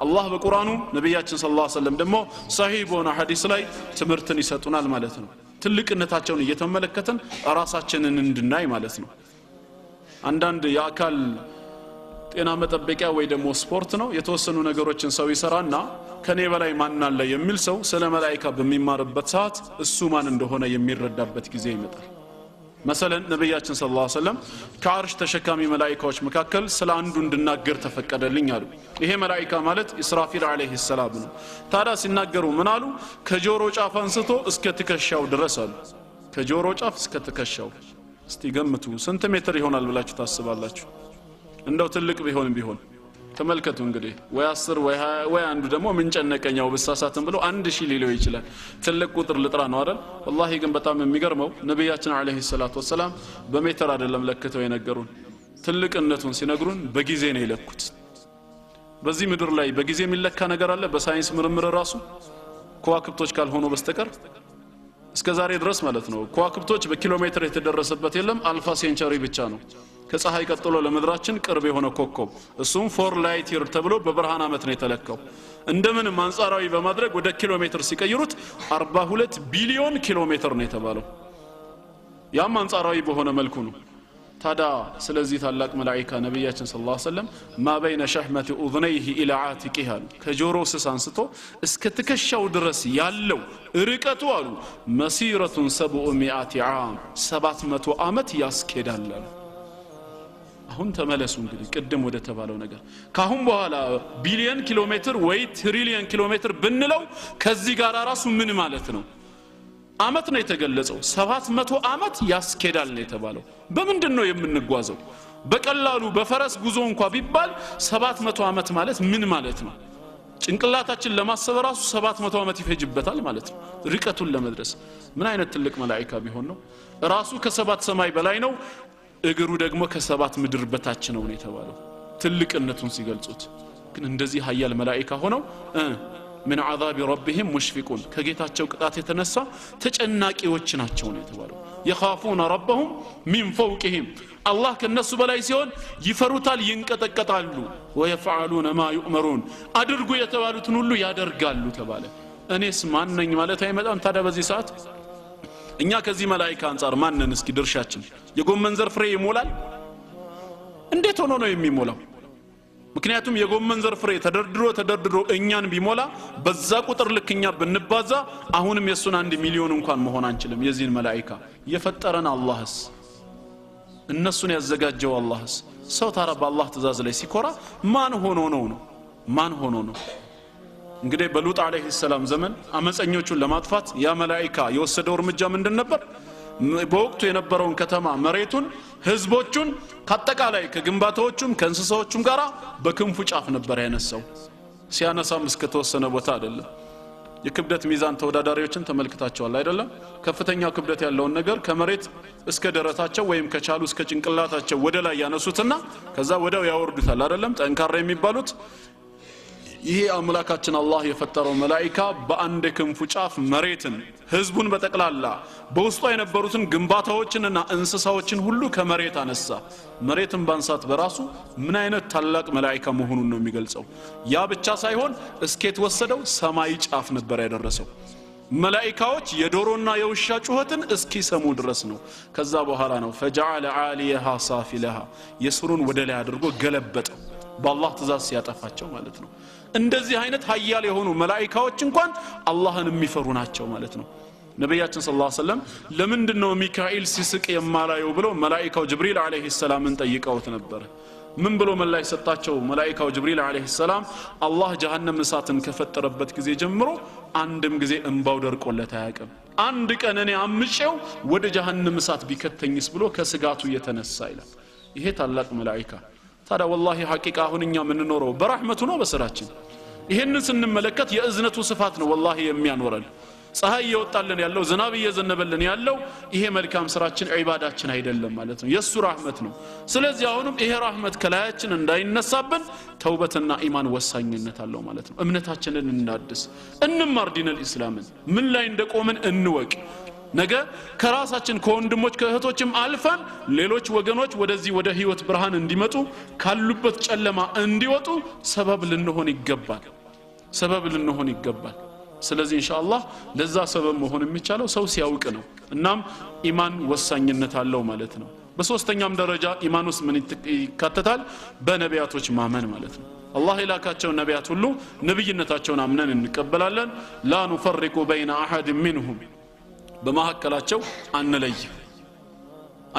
አላህ በቁርአኑ ነብያችን ሰለላሁ ዐለይሂ ወሰለም ደግሞ ሰሂህ በሆነ ሐዲስ ላይ ትምህርትን ይሰጡናል ማለት ነው። ትልቅነታቸውን እየተመለከተን ራሳችንን እንድናይ ማለት ነው። አንዳንድ የአካል ጤና መጠበቂያ ወይ ደግሞ ስፖርት ነው የተወሰኑ ነገሮችን ሰው ይሰራና ከኔ በላይ ማን አለ የሚል ሰው ስለ መላእክት በሚማርበት ሰዓት እሱ ማን እንደሆነ የሚረዳበት ጊዜ ይመጣል። መሰለን ነብያችን ሰለላሁ ዐለይሂ ወሰለም ከአርሽ ተሸካሚ መላእክቶች መካከል ስለ አንዱ እንድናገር ተፈቀደልኝ አሉ። ይሄ መላእክት ማለት ኢስራፊል አለይሂ ሰላም ነው። ታዲያ ሲናገሩ ምን አሉ? ከጆሮ ጫፍ አንስቶ እስከ ትከሻው ድረስ አሉ። ከጆሮ ጫፍ እስከ ትከሻው እስቲ ገምቱ ስንት ሜትር ይሆናል ብላችሁ ታስባላችሁ እንደው ትልቅ ቢሆን ተመልከቱ እንግዲህ ወይ 10 ወይ 20 ወይ አንዱ ደግሞ ምን ጨነቀኛው በሳሳተን ብሎ 1000 ሊለው ይችላል ትልቅ ቁጥር ልጥራ ነው አይደል والله ግን በጣም የሚገርመው ነብያችን አለይሂ ሰላቱ ወሰለም በሜትር አይደለም ለክተው የነገሩን ትልቅነቱን ሲነግሩን በጊዜ ነው የለኩት በዚህ ምድር ላይ በጊዜ የሚለካ ነገር አለ በሳይንስ ምርምር ራሱ ከዋክብቶች ካልሆኑ በስተቀር እስከዛሬ ድረስ ማለት ነው ከዋክብቶች በኪሎሜትር የተደረሰበት የለም አልፋ ሴንቸሪ ብቻ ነው ከፀሐይ ቀጥሎ ለምድራችን ቅርብ የሆነ ኮከብ እሱም 4 ላይት ይር ተብሎ በብርሃን አመት ነው የተለካው እንደምንም አንጻራዊ በማድረግ ወደ ኪሎሜትር ሲቀይሩት 42 ቢሊዮን ኪሎሜትር ነው የተባለው ያም አንጻራዊ በሆነ መልኩ ነው ታዳ ስለዚህ ታላቅ መላእክት ነብያችን ሰለላሁ ዐለይሂ ወሰለም ما بين شحمة اذنيه الى عاتقه ከጆሮ ስስ አንስቶ እስከ ትከሻው ድረስ ያለው ርቀቱ አሉ مسيرة 700 عام 700 አመት ያስኬዳል አሁን ተመለሱ እንግዲህ ቀደም ወደ ተባለው ነገር ካሁን በኋላ ቢሊየን ኪሎሜትር ወይ ትሪሊየን ኪሎሜትር ብንለው ከዚህ ጋር ራሱ ምን ማለት ነው አመት ነው የተገለጸው 700 አመት ያስኬዳል ነው የተባለው በምንድነው የምንጓዘው በቀላሉ በፈረስ ጉዞ እንኳን ቢባል 700 አመት ማለት ምን ማለት ነው ጭንቅላታችን ለማሰብ ራሱ 700 አመት ይፈጅበታል ማለት ነው ርቀቱን ለመድረስ ምን አይነት ትልቅ መላእክት ቢሆን ነው ራሱ ከሰባት ሰማይ በላይ ነው እግሩ ደግሞ ከሰባት ምድር በታች ነው የተባለው ትልቅነቱን ሲገልጹት ግን እንደዚህ ኃያል መላእክት ሆነው من عذاب ربهم مشفقون ከጌታቸው ቅጣት የተነሳ ተጨናቂዎች ናቸው ነው የተባለው يخافون ربهم من فوقهم الله ከነሱ በላይ ሲሆን ይፈሩታል ይንቀጠቀጣሉ ويفعلون ما يؤمرون አድርጉ የተባሉትን ሁሉ ያደርጋሉ ተባለ እኔስ ማን ነኝ ማለት አይመጣም ታዲያ በዚህ ሰዓት እኛ ከዚህ መላእክት አንፃር ማን ነን እስኪ ድርሻችን የጎመን ዘር ፍሬ ይሞላል እንዴት ሆኖ ነው የሚሞላው ምክንያቱም የጎመን ዘር ፍሬ ተደርድሮ እኛን ቢሞላ በዛ ቁጥር ልክኛ ብንባዛ አሁንም የሱን 1 ሚሊዮን እንኳን መሆን አንችልም የዚህን መላእክት የፈጠረን አላህስ እነሱን ያዘጋጀው አላህስ ሰው ታራ በአላህ ትእዛዝ ላይ ሲኮራ ማን ሆኖ ነው እንግዲህ በሉጥ አለይሂ ሰላም ዘመን አመፀኞቹን ለማጥፋት ያ መላእክት የወሰደው እርምጃ ምንድን ነበር በወቅቱ የነበረውን ከተማ መሬቱን ህዝቦቹን ከአጠቃላይ ከግንባታዎቹም ከእንስሳዎቹም ጋራ በክንፉ ጫፍ ነበር ያነሳው ሲያነሳም እስከ ተወሰነ ቦታ አይደለም የክብደት ሚዛን ተወዳዳሪዎችን ተመልክታቸዋል አይደለም ከፍተኛው ክብደት ያለውን ነገር ከመሬት እስከ ደረታቸው ወይም ከቻሉ እስከ ጭንቅላታቸው ወደ ላይ ያነሱትና ከዛ ወደው ያወርዱታል አይደለም ጠንካራ የሚባሉት ይሄ አምላካችን አላህ የፈጠረው መላእክት በአንድ ክንፉ ጫፍ መሬትን ህዝቡን በተቀላላ በውስጡ የነበሩትን ግንባታዎችንና እንስሳዎችን ሁሉ ከመሬት አነሳ መሬትን ባንሳት በራሱ ምን አይነት ታላቅ መላእክት መሆኑን ነው የሚገልጸው ያ ብቻ ሳይሆን እስከት ወሰደው ሰማይ ጫፍ ነበር ያደረሰው መላእክቶች የዶሮና የውሻ ጩኸትን እስኪ ሰሙ ድረስ ነው ከዛ በኋላ ነው فجعل عاليها سافلها የስሩን ወደ ላይ አድርጎ ገለበጠው በአላህ ትእዛዝ ሲያጠፋቸው ማለት ነው እንደዚህ አይነት ኃያል የሆኑ መላእክቶች እንኳን አላህን የሚፈሩ ናቸው ማለት ነው ነብያችን ሰለላሁ ዐለይሂ ወሰለም ለምንድነው ሚካኤል ሲስቅ የማላየው ብሎ መላእክቱ ጅብሪል አለይሂ ሰላምን ጠይቀውት ነበር ምን ብሎ መላእክት ሰጣቸው መላእክቱ ጅብሪል አለይሂ ሰላም አላህ ጀሃነም እሳትን ከፈጠረበት ጊዜ ጀምሮ አንድም ጊዜ እንባው ደርቆለት አያውቅም አንድ ቀን እኔ አምጬው ወደ ጀሃነም እሳት ቢከተኝስ ብሎ ከስጋቱ የተነሳ ይላል ይሄ ታላቅ መላእክት ታዲያ والله ሐቂቃ አሁንኛ ምን ኖረው በረህመቱ ነው በስራችን ይሄንን ስንመለከት የእዝነቱ ስፋት ነው والله የሚያኖረን ፀሐይ ይወጣልን ያለው ዝናብ እየዘነበልን ያለው ይሄ መልካም ስራችን ዒባዳችን አይደለም ማለት ነው የሱ ረህመት ነው ስለዚህ አሁንም ይሄ ረህመት ከላያችን እንዳይነሳብን ተውበትና ኢማን ወሳኝነት አለው ማለት ነው እምነታችንን እናድስ እንማር ዲነል እስላምን ምን ላይ እንደቆምን እንወቅ ነገ ከራሳችን ከወንድሞች ከእህቶችም አልፈን ሌሎች ወገኖች ወደዚህ ወደ ህይወት ብርሃን እንዲመጡ ካሉበት ጨለማ እንዲወጡ ሰበብ ልንሆን ይገባል ስለዚህ ኢንሻአላህ ለዛ ሰበብ መሆን የሚቻለው ሰው ሲያውቅ ነው እናም ኢማን ወሳኝነት አለው ማለት ነው በሶስተኛም ደረጃ ኢማን ውስጥ ምን ይካተታል በነቢያቶች ማመን ማለት ነው አላህ ይላካቸው ነቢያት ሁሉ ነብይነታቸውን አምነን እንቀበላለን ላ نفرق بين احد منهم በመሐከላቸው አንለይ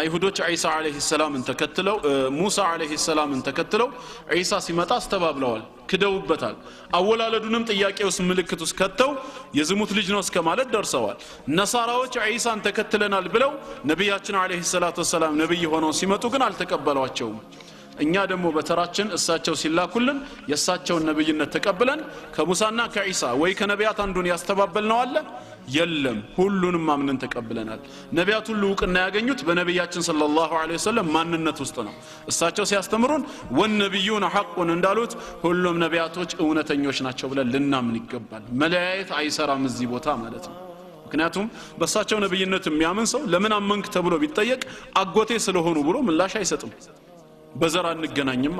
አይሁዶች ዒሳ አለይሂ ሰላምን ተከትለው ሙሳ አለይሂ ሰላምን ተከትለው ዒሳ ሲመጣ አስተባብለዋል ክደውበታል አወላለዱንም ጥያቄ ውስጥ ምልክት ውስጥ ከተው የዝሙት ልጅ ነው እስከ ማለት ደርሰዋል ነሳራዎች ዒሳን ተከትለናል ብለው ነብያችን አለይሂ ሰላቱ ወሰለም ነብይ ሆነው ሲመጡ ግን አልተቀበሏቸውም እኛ ደግሞ በተራችን እሳቸው ሲላኩልን የእሳቸውን ነብይነት ተቀብለን ከሙሳና ከዒሳ ወይ ከነቢያት አንዱን ያስተባበልነው አለ የለም ሁሉንም አምነን ተቀብለናል ነቢያት ሁሉ ዕውቅና ያገኙት በነብያችን ሰለላሁ ዐለይሂ ወሰለም ማንነት ውስጥ ነው እሳቸው ሲያስተምሩን ወነብዩና ሐቁን እንዳሉት ሁሉም ነቢያቶች እውነተኞች ናቸው ብለን ልናምን ይገባል መለያየት አይሰራም እዚህ ቦታ ማለት ነው ምክንያቱም በእሳቸው ነብይነት የሚያምን ሰው ለምን አመንክ ተብሎ ቢጠየቅ አጎቴ ስለሆኑ ብሎ ምላሽ አይሰጥም በዘር አንገናኝማ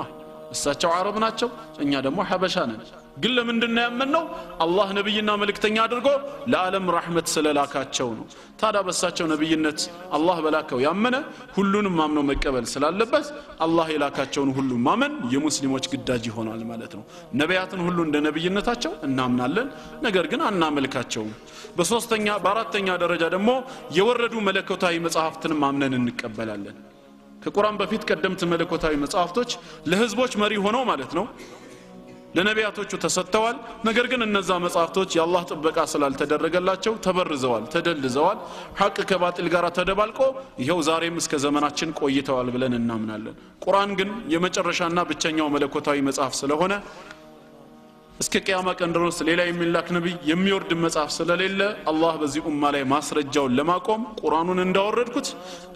እሳቸው አረብ ናቸው እኛ ደግሞ ሐበሻ ነን ግን ለምንድነው ያመነው አላህ ነብይና መልእክተኛ አድርጎ ለዓለም ረህመት ስለላካቸው ነው ታዲያ በእሳቸው ነብይነት አላህ በላከው ያመነ ሁሉንም ማምኖ መቀበል ስላለበት አላህ የላካቸውን ሁሉ ማመን የሙስሊሞች ግዳጅ ይሆናል ማለት ነው ነቢያትን ሁሉ እንደ ነብይነታቸው እናምናለን ነገር ግን አናመልካቸው በሶስተኛ በአራተኛ ደረጃ ደግሞ የወረዱ መለኮታዊ መጻሕፍትን ማምነን እንቀበላለን ከቁርአን በፊት ቀደምት መለኮታዊ መጻሕፍቶች ለህዝቦች መሪ ሆነው ማለት ነው ለነቢያቶቹ ተሰጥተዋል ነገር ግን እነዛ መጻሕፍቶች የአላህ ጥበቃ ስላልተደረገላቸው ተበርዘዋል ተደልዘዋል ሐቅ ከባጢል ጋር ተደባልቆ ይሄው ዛሬም እስከ ዘመናችን ቆይተዋል ብለን እናምናለን ቁርአን ግን የመጨረሻና ብቸኛው መለኮታዊ መጽሐፍ ስለሆነ እስከ ቂያማ ቀን ድረስ ሌላ የሚላክ ነብይ የሚወርድ መጽሐፍ ስለሌለ አላህ በዚህ ኡማ ላይ ማስረጃውን ለማቆም ቁርአኑን እንዳወረድኩት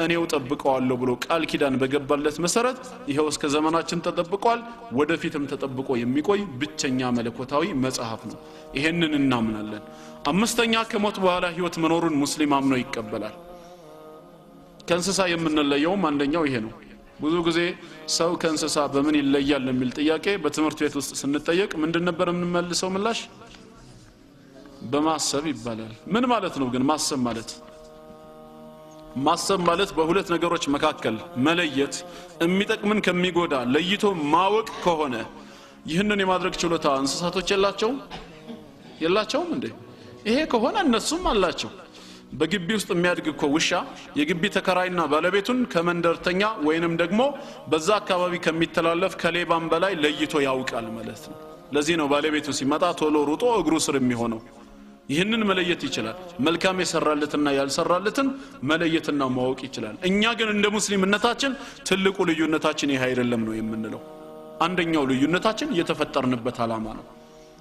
እኔው ጠብቀዋለሁ ብሎ ቃል ኪዳን በገባለት መሰረት ይሄው እስከ ዘመናችን ተጠብቋል ወደፊትም ተጠብቆ የሚቆይ ብቸኛ መለኮታዊ መጽሐፍ ነው ይሄንን እናምናለን አምስተኛ ከሞት በኋላ ህይወት መኖሩን ሙስሊም አምኖ ይቀበላል ከእንስሳ የምንለየውም አንደኛው ይሄ ነው ብዙ ጊዜ ሰው ከእንስሳ በምን ይለያል የሚል ጥያቄ በትምህርት ቤት ውስጥ ስንጠየቅ ምንድን ነበር የምንመልሰው ምላሽ በማሰብ ይባላል ምን ማለት ነው ግን ማሰብ ማለት በሁለት ነገሮች መካከል መለየት የሚጠቅምን ከሚጎዳ ለይቶ ማወቅ ከሆነ ይህንን የማድረግ ችሎታ እንስሳቶች የላቸውም እንዴ ይሄ ከሆነ እነሱም አላቸው በግቢ ውስጥ የሚያድግ እኮ ውሻ የግቢ ተከራይና ባለቤቱን ከመንደርተኛ ወይንም ደግሞ በዛ አካባቢ ከሚተላለፍ ከሌባም በላይ ለይቶ ያውቃል ማለት ነው ለዚህ ነው ባለቤቱ ሲመጣ ቶሎ ሩጦ እግሩ ስር የሚሆነው ይህንን መለየት ይችላል መልካም የሰራለትና ያልሰራለትን መለየትና ማወቅ ይችላል እኛ ግን እንደ ሙስሊምነታችን ትልቁ ልዩነታችን ይሄ አይደለም ነው የምንለው አንደኛው ልዩነታችን የተፈጠርንበት ዓላማ ነው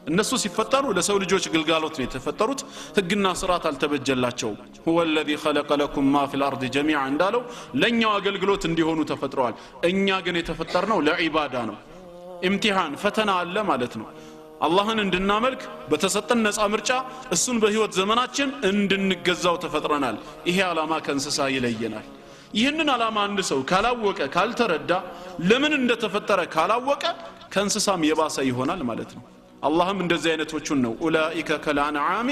እነሱ ሲፈጠሩ ለሰው ልጆች ግልጋሎት ነው የተፈጠሩት ህግና ስርዓት አልተበጀላቸው هو الذي خلق لكم ما في الارض جميعا እንዳለው ለኛው አገልግሎት እንዲሆኑ ተፈጥረዋል እኛ ግን የተፈጠርነው ለዒባዳ ነው ኢምቲሃን ፈተና አለ ማለት ነው አላህን እንድናመልክ በተሰጠን ነፃ ምርጫ እሱን በህይወት ዘመናችን እንድንገዛው ተፈጥረናል ይሄ ዓላማ ከእንስሳ ይለየናል ይህንን ዓላማ አንድ ሰው ካላወቀ ካልተረዳ ለምን እንደተፈጠረ ካላወቀ ከእንስሳም የባሰ ይሆናል ማለት ነው اللهم እንደዚህ አይነቶቹን ነው ኡላኢከ ከልአንዓሚ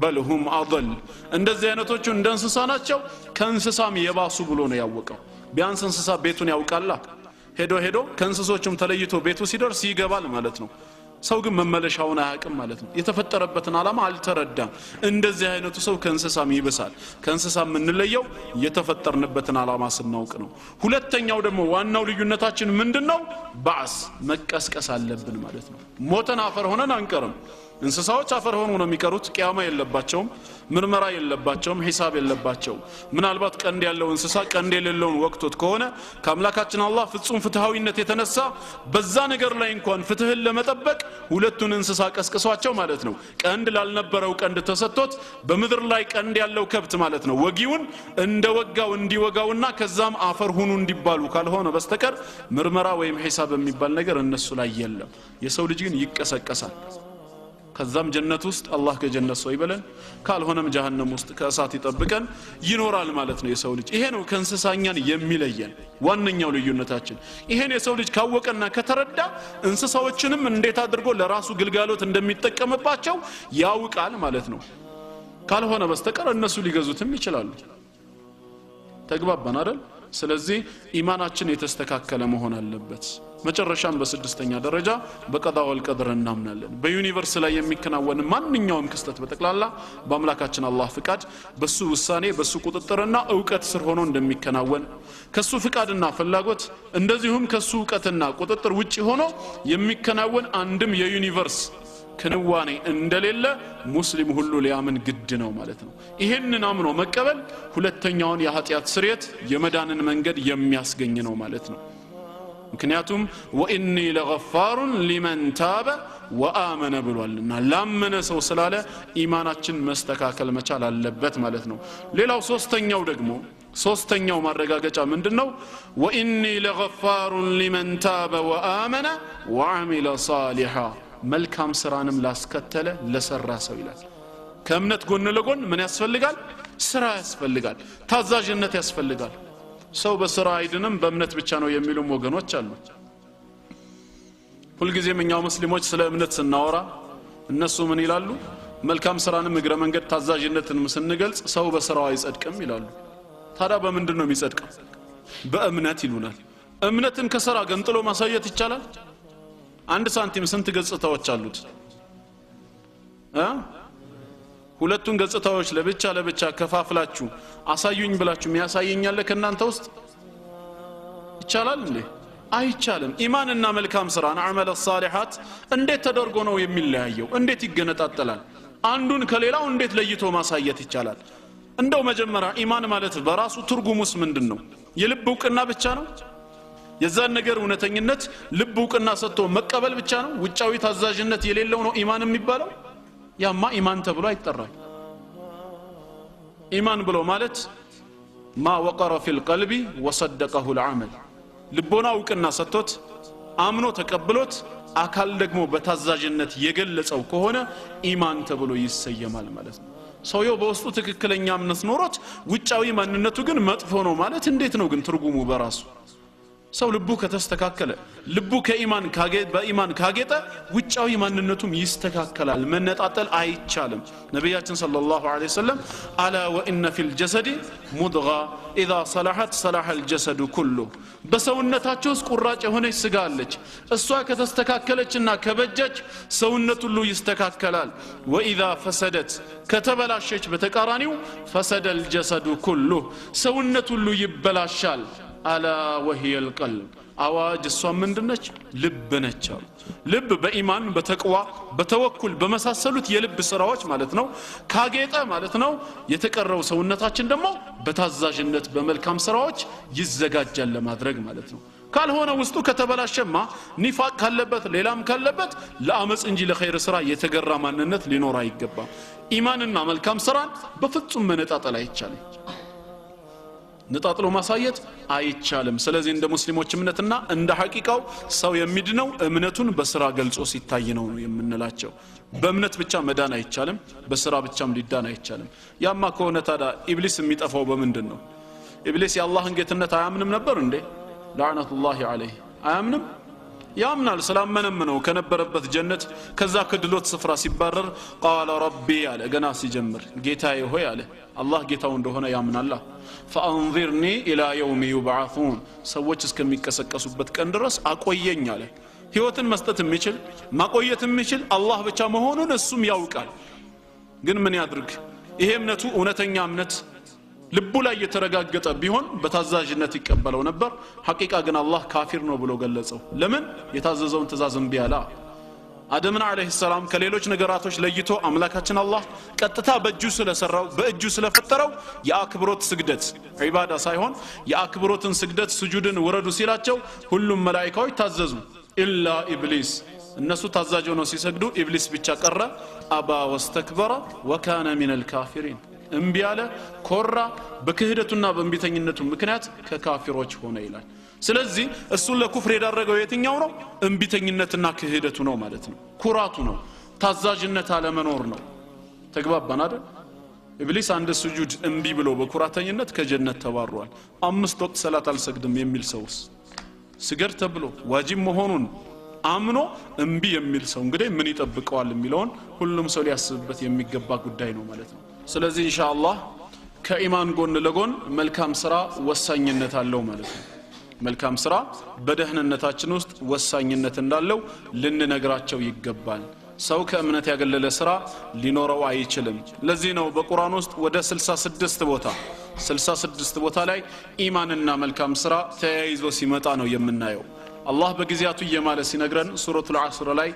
በል ሁም አضل እንደዚህ አይነቶቹ እንደ እንስሳ ናቸው ከእንስሳም የባሱ ብሎ ነው ያወቀው ቢያንስ እንስሳ ቤቱን ያውቃላ ሄዶ ከእንስሶቹም ተለይቶ ቤቱ ሲደርስ ይገባል ማለት ነው ሰው ግን መመለሻውን አያውቅም ማለት ነው የተፈጠረበትን ዓላማ አልተረዳም እንደዚህ አይነቱ ሰው ከእንስሳም ይብሳል ከእንስሳም እንለየው የተፈጠርንበትን ዓላማ ስናውቅ ነው ሁለተኛው ደግሞ ዋናው ልዩነታችን ምንድነው ባስ መቀስቀስ አለብን ማለት ነው ሞተን አፈር ሆነን አንቀርም እንስሳዎች አፈር ሆነው ነው የሚቀሩት ቂያማ የለባቸውም ምርመራ የለባቸውም ሂሳብ የለባቸውም ምናልባት ቀንድ ያለው እንስሳ ቀንድ የሌለውን ወቅቶት ከሆነ ከአምላካችን አላህ ፍጹም ፍትሃዊነት የተነሳ በዛ ነገር ላይ እንኳን ፍትህን ለመጠበቅ ሁለቱን እንስሳ ቀስቅሷቸው ማለት ነው ቀንድ ላልነበረው ቀንድ ተሰጥቶት በመድር ላይ ቀንድ ያለው ከብት ማለት ነው ወጊውን እንደወጋው እንዲወጋውና ከዛም አፈር ሁኑ እንዲባሉ ካልሆነ በስተቀር ምርመራ ወይም ሂሳብ የሚባል ነገር እነሱ ላይ የለም የሰው ልጅ ግን ይቀሰቀሳል ከዛም ጀነት ውስጥ አላህ ከጀነት ሰው ይበለን ካልሆነም ጀሃነም ውስጥ ከእሳት ይጠብቀን ይኖራል ማለት ነው የሰው ልጅ ይሄ ነው ከእንስሳኛን የሚለየን ዋነኛው ልዩነታችን ይሄን የሰው ልጅ ካወቀና ከተረዳ እንስሳዎችንም እንዴት አድርጎ ለራሱ ግልጋሎት እንደሚጠቀምባቸው ያውቃል ማለት ነው ካልሆነ በስተቀር እነሱ ሊገዙትም ይችላሉ ተግባባን አይደል ስለዚህ ኢማናችን የተስተካከለ መሆን አለበት መጨረሻም በስድስተኛ ደረጃ በቀዳ ወልቀድር እናምናለን በዩኒቨርስ ላይ የሚከናወን ማንኛውም ክስተት በተክላላ በአምላካችን አላህ ፍቃድ በሱ ውሳኔ በሱ ቁጥጥርና ዕውቀት ስር ሆኖ እንደሚከናወን ከሱ ፍቃድና ፍላጎት እንደዚሁም ከሱ ዕውቀትና ቁጥጥር ውጪ ሆኖ የሚከናወን አንድም የዩኒቨርስ ክንዋኔ እንደሌለ ሙስሊም ሁሉ ሊያምን ግድ ነው ማለት ነው ይሄንን አምኖ መቀበል ሁለተኛውን የኃጢአት ስርየት የመዳንን መንገድ የሚያስገኝ ነው ማለት ነው ምክንያቱም ወኢኒ ለገፋሩን ሊመን ታበ ወአመነ ብሏልና ላመነ ሰው ስላለ ኢማናችን መስተካከል መቻል አለበት ማለት ነው ሌላው ሶስተኛው ማረጋገጫ ምንድነው ወኢኒ ለገፋሩን ሊመን ታበ ወአመነ ወአሚለ ሷሊሃ መልካም ስራንም ላስከተለ ለሰራ ሰው ይላል ከእምነት ጎን ለጎን ምን ያስፈልጋል ስራ ያስፈልጋል ታዛዥነት ያስፈልጋል ሰው በስራ አይድንም በእምነት ብቻ ነው የሚሉም ወገኖች አሉ ሁልጊዜም እኛ ሙስሊሞች ስለ እምነት ስናወራ እነሱ ምን ይላሉ መልካም ስራንም እግረ መንገድ ታዛዥነትን ስንገልጽ ሰው በስራው አይጸድቅም ይላሉ ታዲያ በምንድን ነው የሚጸድቀው በእምነት ይሉናል እምነትን ከስራ ገንጥሎ ማሳየት ይቻላል አንድ ሳንቲም ስንት ገጽታዎች አሉት ሁለቱን ገጽታዎች ለብቻ ከፋፍላችሁ አሳዩኝ ብላችሁ የሚያሳየኛል ከናንተ ውስጥ ይቻላል እንዴ አይቻልም ኢማንና መልካም ስራን አመለ ሷሊሃት እንዴት ተደርጎ ነው የሚለያየው እንዴት ይገነጣጠላል አንዱን ከሌላው እንዴት ለይቶ ማሳየት ይቻላል እንደው መጀመሪያ ኢማን ማለት በራሱ ትርጉሙስ ምንድነው የልብ ዕውቅና ብቻ ነው የዛን ነገር እውነተኝነት ልብ ዕውቅና ሰጥቶ መቀበል ብቻ ነው ውጫዊ ታዛዥነት የሌለው ነው ኢማን የሚባለው ያማ ኢማን ተብሎ አይጠራም ኢማን ብሎ ማለት ማ ወቀረ ፊል ቀልቢ ወሰደቀሁ العمل ልቦና ዕውቅና ሰጥቶት አምኖ ተቀብሎት አካል ደግሞ በታዛዥነት የገለጸው ከሆነ ኢማን ተብሎ ይሰየማል ማለት ነው ሰውየው በውስጡ ትክክለኛ እምነት ኖሮት ውጫዊ ማንነቱ ግን መጥፎ ነው ማለት እንዴት ነው ግን ትርጉሙ በራሱ ሰው ልቡ ከተስተካከለ ልቡ በኢማን ካጌጠ ውጫዊ ማንነቱም ይስተካከላል መነጣጠል አይቻልም ነብያችን ሰለላሁ ዐለይሂ ወሰለም አላ ወኢነ ፊል ጀሰዲ ሙድጋ ኢዛ ሰለሐት ሰለሐ الجسد كله በሰውነታቸው ውስጥ ቁራጭ የሆነች ስጋ አለች እሷ ከተስተካከለችና ከበጀች ሰውነቱ ሁሉ ይስተካከላል ወኢዛ ፈሰደት ከተበላሸች በተቃራኒው ፈሰደ الجسد كله ሰውነቱ ሁሉ ይበላሻል ألا وهي القلب أواج الصوم دنش لب نشر لب بإيمان بتقوى بتوكل بمساسلوت يلب سراوش مالتنو كاجيتا مالتنو يتكرروا سونتاچن دمو بتازاجنت بملكام سراوش يزجاجل لمادرج مالتنو قال هنا وسطو كتبلاشما نفاق كاللبت ليلام كاللبت لامس انجي لخير سرا يتجرى ماننت لنورا يغبا ايماننا ملكام سران بفصم منطاطل አይቻልም ነጣጥሎ ማሳየት አይቻልም ስለዚህ እንደ ሙስሊሞች እምነትና እንደ ሐቂቃው ሰው የሚድነው እምነቱን በስራ ገልጾ ሲታይ ነው የምንላቸው በእምነት ብቻ መዳን አይቻልም በስራ ብቻም ሊዳን አይቻልም ያማ ከሆነ ታዲያ ኢብሊስ የሚጠፋው በምንድነው ኢብሊስ የአላህን ጌትነት አያምንም ነበር እንዴ ለዓነቱላሂ ዐለይሂ አያምንም ያምናል ስላመነም ነው ከነበረበት ጀነት ከዛ ከድሎት ስፍራ ሲባረር ቃለ ረቢ አለ ገና ሲጀምር ጌታዬ ሆይ አለ አላህ ጌታው እንደሆነ ያምናል فانظرني الى يوم يبعثون ሰዎች እስከሚቀሰቀሱበት ቀን ድረስ አቆየኝ አለ ህይወትን መስጠት የሚችል ማቆየት የሚችል አላህ ብቻ መሆኑን እሱም ያውቃል ግን ምን ያድርግ ይሄ እምነቱ እውነተኛ እምነት ልቡ ላይ የተረጋገጠ ቢሆን በታዛዥነት ይቀበለው ነበር ሐቂቃ ግን አላህ ካፊር ነው ብሎ ገለጸው ለምን የታዘዘውን ትእዛዝ እምቢ አለ አደምን አለይሂ ሰላም ከሌሎች ነገራቶች ለይቶ አምላካችን አላህ ቀጥታ በእጁ ስለሰራው በእጁ ስለፈጠረው የአክብሮት ስግደት ዒባዳ ሳይሆን የአክብሮትን ስግደት ስጁድን ወረዱ ሲላቸው ሁሉም መላእክቶች ታዘዙ ኢላ ኢብሊስ እነሱ ታዛዥ ሆነው ሲሰግዱ ኢብሊስ ብቻ ቀረ አባ ወስተክበረ ወካነ ሚነል ካፊሪን እምቢ አለ ኮራ በክህደቱና በእንቢተኝነቱ ምክንያት ከካፊሮች ሆነ ይላል ስለዚህ እሱ ለኩፍር የዳረገው የትኛው ነው እንቢተኝነትና ክህደቱ ነው ማለት ነው ኩራቱ ነው ታዛዥነት አለመኖር ነው ተግባባን አይደል ኢብሊስ አንድ ስጁድ እምቢ ብሎ በኩራተኝነት ከጀነት ተባሯል 5 ወቅት ሰላት አልሰግድም የሚል ሰውስ ስገድ ተብሎ ዋጂብ መሆኑን አምኖ እምቢ የሚል ሰው እንግዲህ ምን ይጠብቀዋል የሚለውን ሁሉም ሰው ሊያስብበት የሚገባ ጉዳይ ነው ማለት ነው ስለዚህ ኢንሻአላህ ከኢማን ጎን ለጎን መልካም ስራ ወሳኝነት አለው ማለት ነው መልካም ስራ በደህንነታችን ውስጥ ወሳኝነት እንዳለው ልንነግራቸው ይገባል ሰው ከእምነት ያገለለ ስራ ሊኖረው አይችልም ለዚህ ነው በቁርአን ውስጥ ወደ 66 ቦታ ላይ ኢማንና መልካም ስራ ተያይዞ ሲመጣ ነው የምናየው አላህ በጊዜያቱ እየማለ ሲነግረን ሱረቱል ዐስር ላይ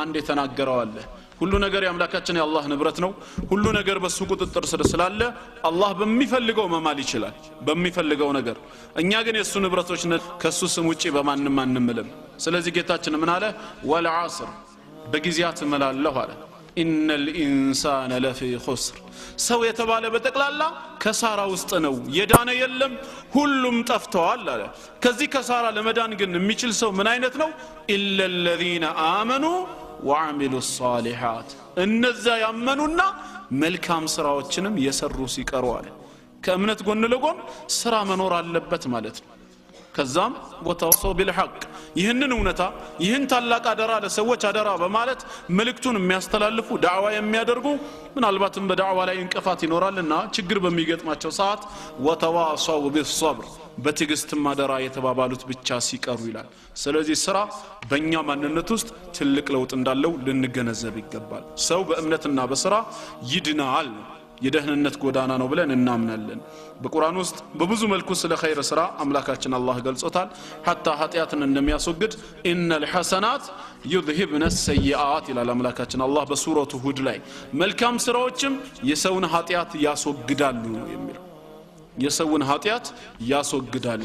አንድ የተናገረው አለ ሁሉ ነገር ያምላካችን የአላህ ንብረት ነው ሁሉ ነገር በሱ ቁጥጥር ስር ስላለ አላህ በሚፈልገው መማል ይችላል በሚፈልገው ነገር እኛ ግን የሱ ንብረቶች ነን ከሱ ስም ውጪ በማንንም አንምልም ስለዚህ ጌታችን ምን አለ ወልዐስር በጊዜያት እምላለሁ አለ ኢነል ኢንሳነ ለፊ ኹስር ሰው የተባለ በጠቅላላ ከሳራ ውስጥ ነው የዳነ የለም ሁሉም ጠፍተዋል አለ ከዚህ ከሳራ ለመዳን ግን የሚችል ሰው ምን አይነት ነው ኢለለዚነ አመኑ ወዐሚሉ ሷሊሃት እነዛ ያመኑና መልካም ስራዎችንም የሰሩ ሲቀሩ አለ ከእምነት ጎን ለጎን ስራ መኖር አለበት ማለት ነው ከዛም ወተዋሰው ቢልሐቅ ይህንን እውነታ ይህን ታላቅ አደራ ለሰዎች አደራ በማለት መልእክቱን የሚያስተላልፉ ዳዕዋ የሚያደርጉ ምናልባትም በዳዕዋ ላይ እንቅፋት ይኖራልና ችግር በሚገጥማቸው ሰዓት ወተዋሰው ቢልሰብር በትዕግስትም አደራ የተባባሉት ብቻ ሲቀሩ ይላል ስለዚህ ስራ በእኛ ማንነት ውስጥ ትልቅ ለውጥ እንዳለው ልንገነዘብ ይገባል ሰው በእምነትና በስራ ይድናል የደህንነት ጎዳና ነው ብለን እናምናለን በቁርአን ውስጥ በብዙ መልኩ ስለ ኸይር ስራ አምላካችን አላህ ገልጾታል hatta ኃጢያትን እንደሚያስወግድ ኢነል ሐሰናት ይذهبن السيئات ይላል አምላካችን አላህ በሱረቱ ሁድ ላይ መልካም ስራዎችም የሰውን ኃጢያት ያስወግዳሉ የሚለው የሰውን ኃጢያት ያስወግዳሉ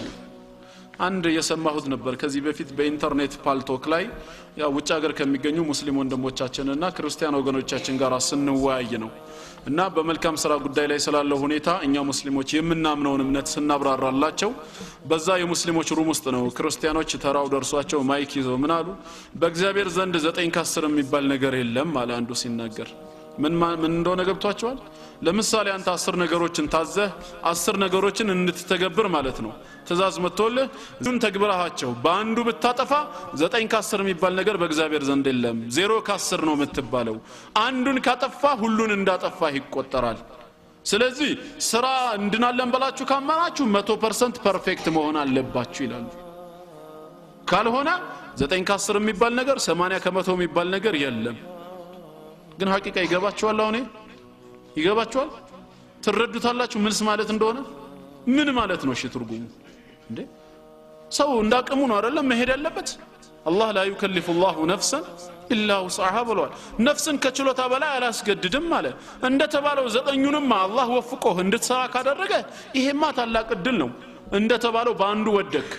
አንድ የሰማሁት ነበር ከዚህ በፊት በኢንተርኔት ፓልቶክ ላይ ያው ውጭ ሀገር ከሚገኙ ሙስሊም ወንድሞቻችንና ክርስቲያን ወገኖቻችን ጋር ስንወያይ ነው እና በመልካም ስራ ጉዳይ ላይ ስላለው ሁኔታ እኛ ሙስሊሞች የምናምነውን እምነት ስናብራራላቸው በዛ የሙስሊሞች ሩም ውስጥ ነው ክርስቲያኖች ተራው ደርሷቸው ማይክ ይዘው ምን አሉ በእግዚአብሔር ዘንድ 9 ከ10 የሚባል ነገር የለም ማለት አንዱ ሲናገር ምን እንደሆነ ገብቷቸዋል ለምሳሌ አንተ 10 ነገሮችን ታዘህ 10 ነገሮችን እንድትተገብር ማለት ነው ትእዛዝ መጥቶልህ እሱን ተግብራቸው በአንዱ ብታጠፋ 9 ከ10 የሚባል ነገር በእግዚአብሔር ዘንድ የለም 0 ከ10 ነው የምትባለው አንዱን ካጠፋ ሁሉን እንዳጠፋ ይቆጠራል ስለዚህ ስራ እንድናለን በላችሁ ካመናችሁ 100% ፐርፌክት መሆን አለባችሁ ይላሉ ካልሆነ 9 ከ10 የሚባል ነገር 80 ከ100 የሚባል ነገር የለም ግን ሐቂቃ ይገባችኋል አሁን ይገባችኋል ትረዱታላችሁ ምንስ ማለት እንደሆነ ምን ማለት ነው እሺ ትርጉሙ እንዴ ሰው እንዳቀሙ ነው አይደለም መሄድ ያለበት አላህ لا يكلف الله نفسا الا وسعها ብሏል ነፍስን ከችሎታ በላይ አላስገድድም ማለት እንደተባለው ዘጠኙንም አላህ ወፍቆህ እንድትሰራ ካደረገ ይሄማ ታላቅ እድል ነው እንደተባለው ባንዱ ወደክ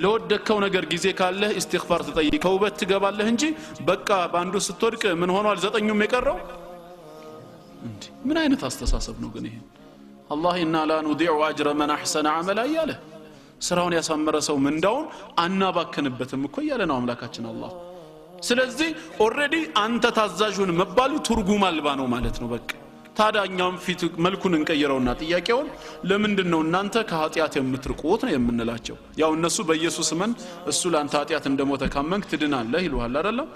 ለወደከው ነገር ጊዜ ካለ ኢስቲግፋር ተጠይቀው በትገባለህ እንጂ በቃ ባንዱ ስትወድቅ ምን ሆኗል ዘጠኙም የቀረው እንዴ ምን አይነት አስተሳሰብ ነው ግን ይሄ አላህ ኢና ላ ኑዲዑ አጅረ መን አህሰነ አመላ ያለ ስራውን ያሳመረ ሰው ምንዳውን አናባከንበትም እኮ ያለ ነው አምላካችን አላህ ስለዚህ ኦሬዲ አንተ ታዛዡን መባሉ ትርጉም አልባ ነው ማለት ነው በቃ ታዳኛም ፊት መልኩን እንቀይረውና ጥያቄውን ለምንድነው እናንተ ከኃጢያት የምትርቁት ነው የምንላቸው ያው እነሱ በኢየሱስ ማን እሱ ላንተ ኃጢያት እንደሞተ ካመንክ ትድናለህ ይሉሃል አይደለም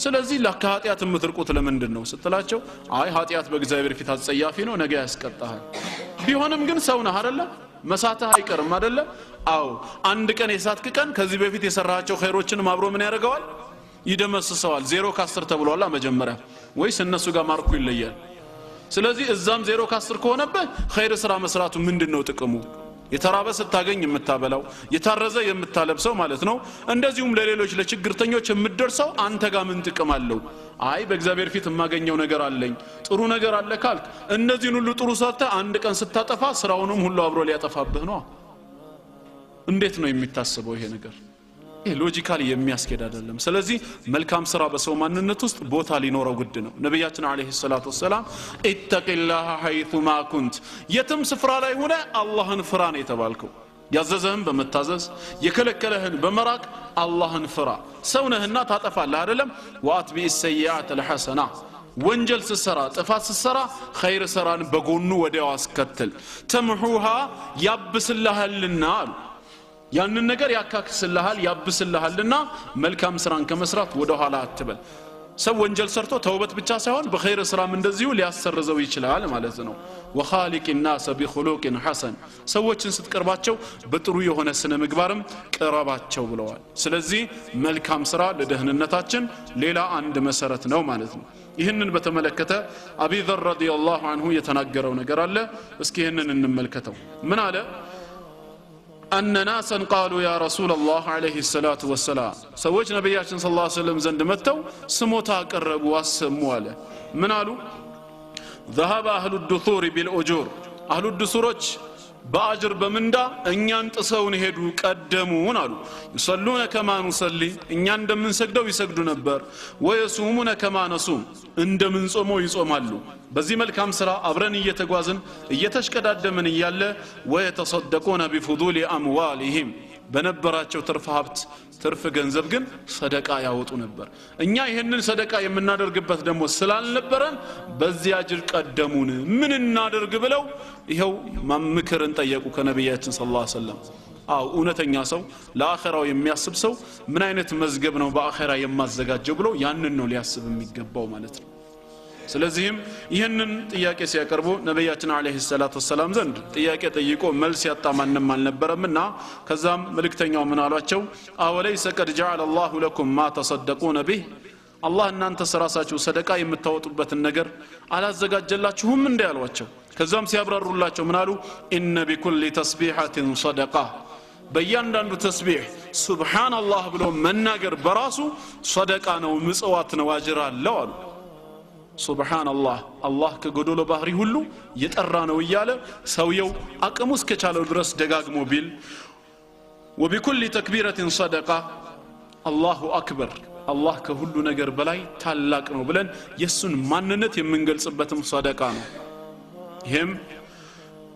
ስለዚህ ለኃጢያት የምትርቁት ለምንድነው ስትላቸው አይ ኃጢያት በእግዚአብሔር ፊት አጸያፊ ነው ነገ ያስቀጣሃል ቢሆንም ግን ሰው ነህ አይደለ መሳተህ አይቀርም አይደለ አው አንድ ቀን የሳትክ ቀን ከዚህ በፊት የሰራቸው ኸይሮችን ማብሮ ምን ያደርገዋል ይደመስሰዋል 0 ከ10 ተብሏል መጀመሪያ ወይስ እነሱ ጋር ማርኩ ይለያል ስለዚህ እዛም 0 ከ10 ከሆነበት ኸይር ስራ መስራቱ ምንድነው ጥቅሙ የተራበ ስታገኝ የምታበላው የታረዘ የምታለብሰው ማለት ነው እንደዚሁም ለሌሎች ለችግርተኞች የምትደርሰው አንተ ጋር ምን ጥቅም አለው አይ በእግዚአብሔር ፊት የማገኘው ነገር አለኝ ጥሩ ነገር አለ ካልክ እነዚህን ሁሉ ጥሩ ሰርተ አንድ ቀን ስታጠፋ ስራውንም ሁሉ አብሮ ሊያጠፋብህ ነው እንዴት ነው የሚታሰበው ይሄ ነገር ይሄ ሎጂካሊ የሚያስኬድ አይደለም ስለዚህ መልካም ስራ በሰው ማንነት ውስጥ ቦታ ሊኖረው ግድ ነው ነብያችን አለይሂ ሰላቱ ወሰለም ኢተቂላህ ሐይቱማ ኩንት የትም ስፍራ ላይ ሆነ አላህን ፍራ ነው የተባልከው ያዘዘህን በመታዘዝ የከለከለህን በመራቅ አላህን ፍራ ሰውነህና ታጠፋለህ አይደለም ወአትቢ السيئات الحسنه ወንጀል ሲሰራ ጥፋት ሲሰራ ኸይር ሰራን በጎኑ ወዲያው አስከተል ተምሁሃ ያብስልሃልና ያንን ነገር ያካክስልሃል ያብስልሃልና መልካም ስራን ከመስራት ወደ ኋላ አትበል ሰው ወንጀል ሰርቶ ተውበት ብቻ ሳይሆን በኸይር ስራም እንደዚሁ ሊያሰርዘው ይችላል ማለት ነው وخالق الناس بخلق حسن ሰዎችን ስትቀርባቸው በጥሩ የሆነ ስነ ምግባርም ቀረባቸው ብለዋል ስለዚህ መልካም ስራ ለደህንነታችን ሌላ አንድ መሰረት ነው ማለት ነው ይህንን በተመለከተ አቢ ዘር ረዲየላሁ ዐንሁ የተናገረው ነገር አለ እስኪ ይህንን እንመልከተው ምን አለ أن ناسا قالوا يا رسول الله عليه الصلاة والسلام سوّج نبياتنا صلى الله عليه وسلم زند متوا سموتا قربوا واسموا من قالوا ذهب أهل الدثور بالأجور أهل الدثورج بأجر بمندا إن ينتصون هدو قدمون قالوا يصلون كما نصلي إن يندم من سجدوا يسجدوا نبر ويصومون كما نصوم عندم من صوموا يصومالو بزي ملكام سرا أبرن يتغوازن يتشكدادمن ياله ويتصدقون بفضول أموالهم በነበራቸው ትርፍ ሀብት ትርፍ ገንዘብ ግን ሰደቃ ያወጡ ነበር እኛ ይሄንን ሰደቃ የምናደርግበት ደሞ ስላልነበረን በዚህ አጅር ቀደሙን ምን እናደርግ ብለው ይሄው ምክርን ጠየቁ ከነብያችን ሰለላሁ ዐለይሂ ወሰለም አው እውነተኛ ሰው ለአኺራው የሚያስብ ሰው ምን አይነት መዝገብ ነው በአኺራ የማዘጋጀው ብሎ ያንን ነው ሊያስብ የሚገባው ማለት ነው ስለዚህም ይሄንን ጥያቄ ሲያቀርቡ ነብያችን አለይሂ ሰላቱ ወሰለም ዘንድ ጥያቄ ጠይቆ መልስ ያጣማንም አልነበረምና ከዛም መልእክተኛው ምን አሏቸው አወለይሰ ቀድ ጀዐለ አላሁ ለኩም ማ ተሰደቁነ ቢህ አላህ እናንተ ሰራሳችሁ ሰደቃ የምታወጡበትን ነገር አላዘጋጀላችሁም እንዴ አሏቸው ከዛም ሲያብራሩላቸው ምን አሉ ኢነ ቢኩሊ ተስቢሐቲን ሰደቃ በእያንዳንዱ ተስቢህ ሱብሃንአላህ ብሎ መናገር በራሱ ሰደቃ ነው ምጽዋት ነው አጅር አለው አሉ ሱብሃንአላህ አላህ ከጎዶሎ ባህሪ ሁሉ የጠራ ነው ይያለ ሰውየው አቅሙ እስከቻለው ድረስ ደጋግሞ ቢል وبكل تكبيرة صدقة الله أكبر الله ከሁሉ ነገር በላይ ታላቅ ነው ብለን የሱን ማንነት የምንገልጽበትም ሰደቃ ነው ይሄም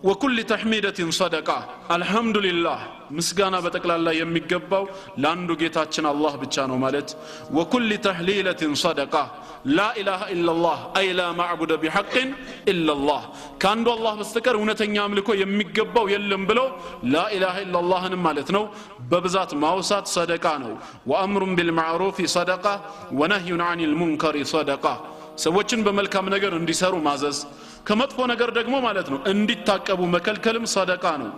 وكل تحميدة صدقة الحمد لله مسغانا بتقلالا የሚገባው ላንዱ ጌታችን አላህ ብቻ ነው ማለት وكل تحليلة صدقة لا اله الا الله اي لا معبود بحق الا الله ካንዱ አላህ በስተቀር እውነተኛ አምልኮ የሚገባው የለም ብሎ لا اله الا اللهን ማለት ነው በብዛት ማውሳት ሰደቃ ነው وامر بالمعروف صدقة ونهي عن المنكر صدقة ሰዎችን በመልካም ነገር እንዲሰሩ ማዘዝ ከመጥፎ ነገር ደግሞ ማለት ነው እንዲታቀቡ መከልከልም ሰደቃ ነው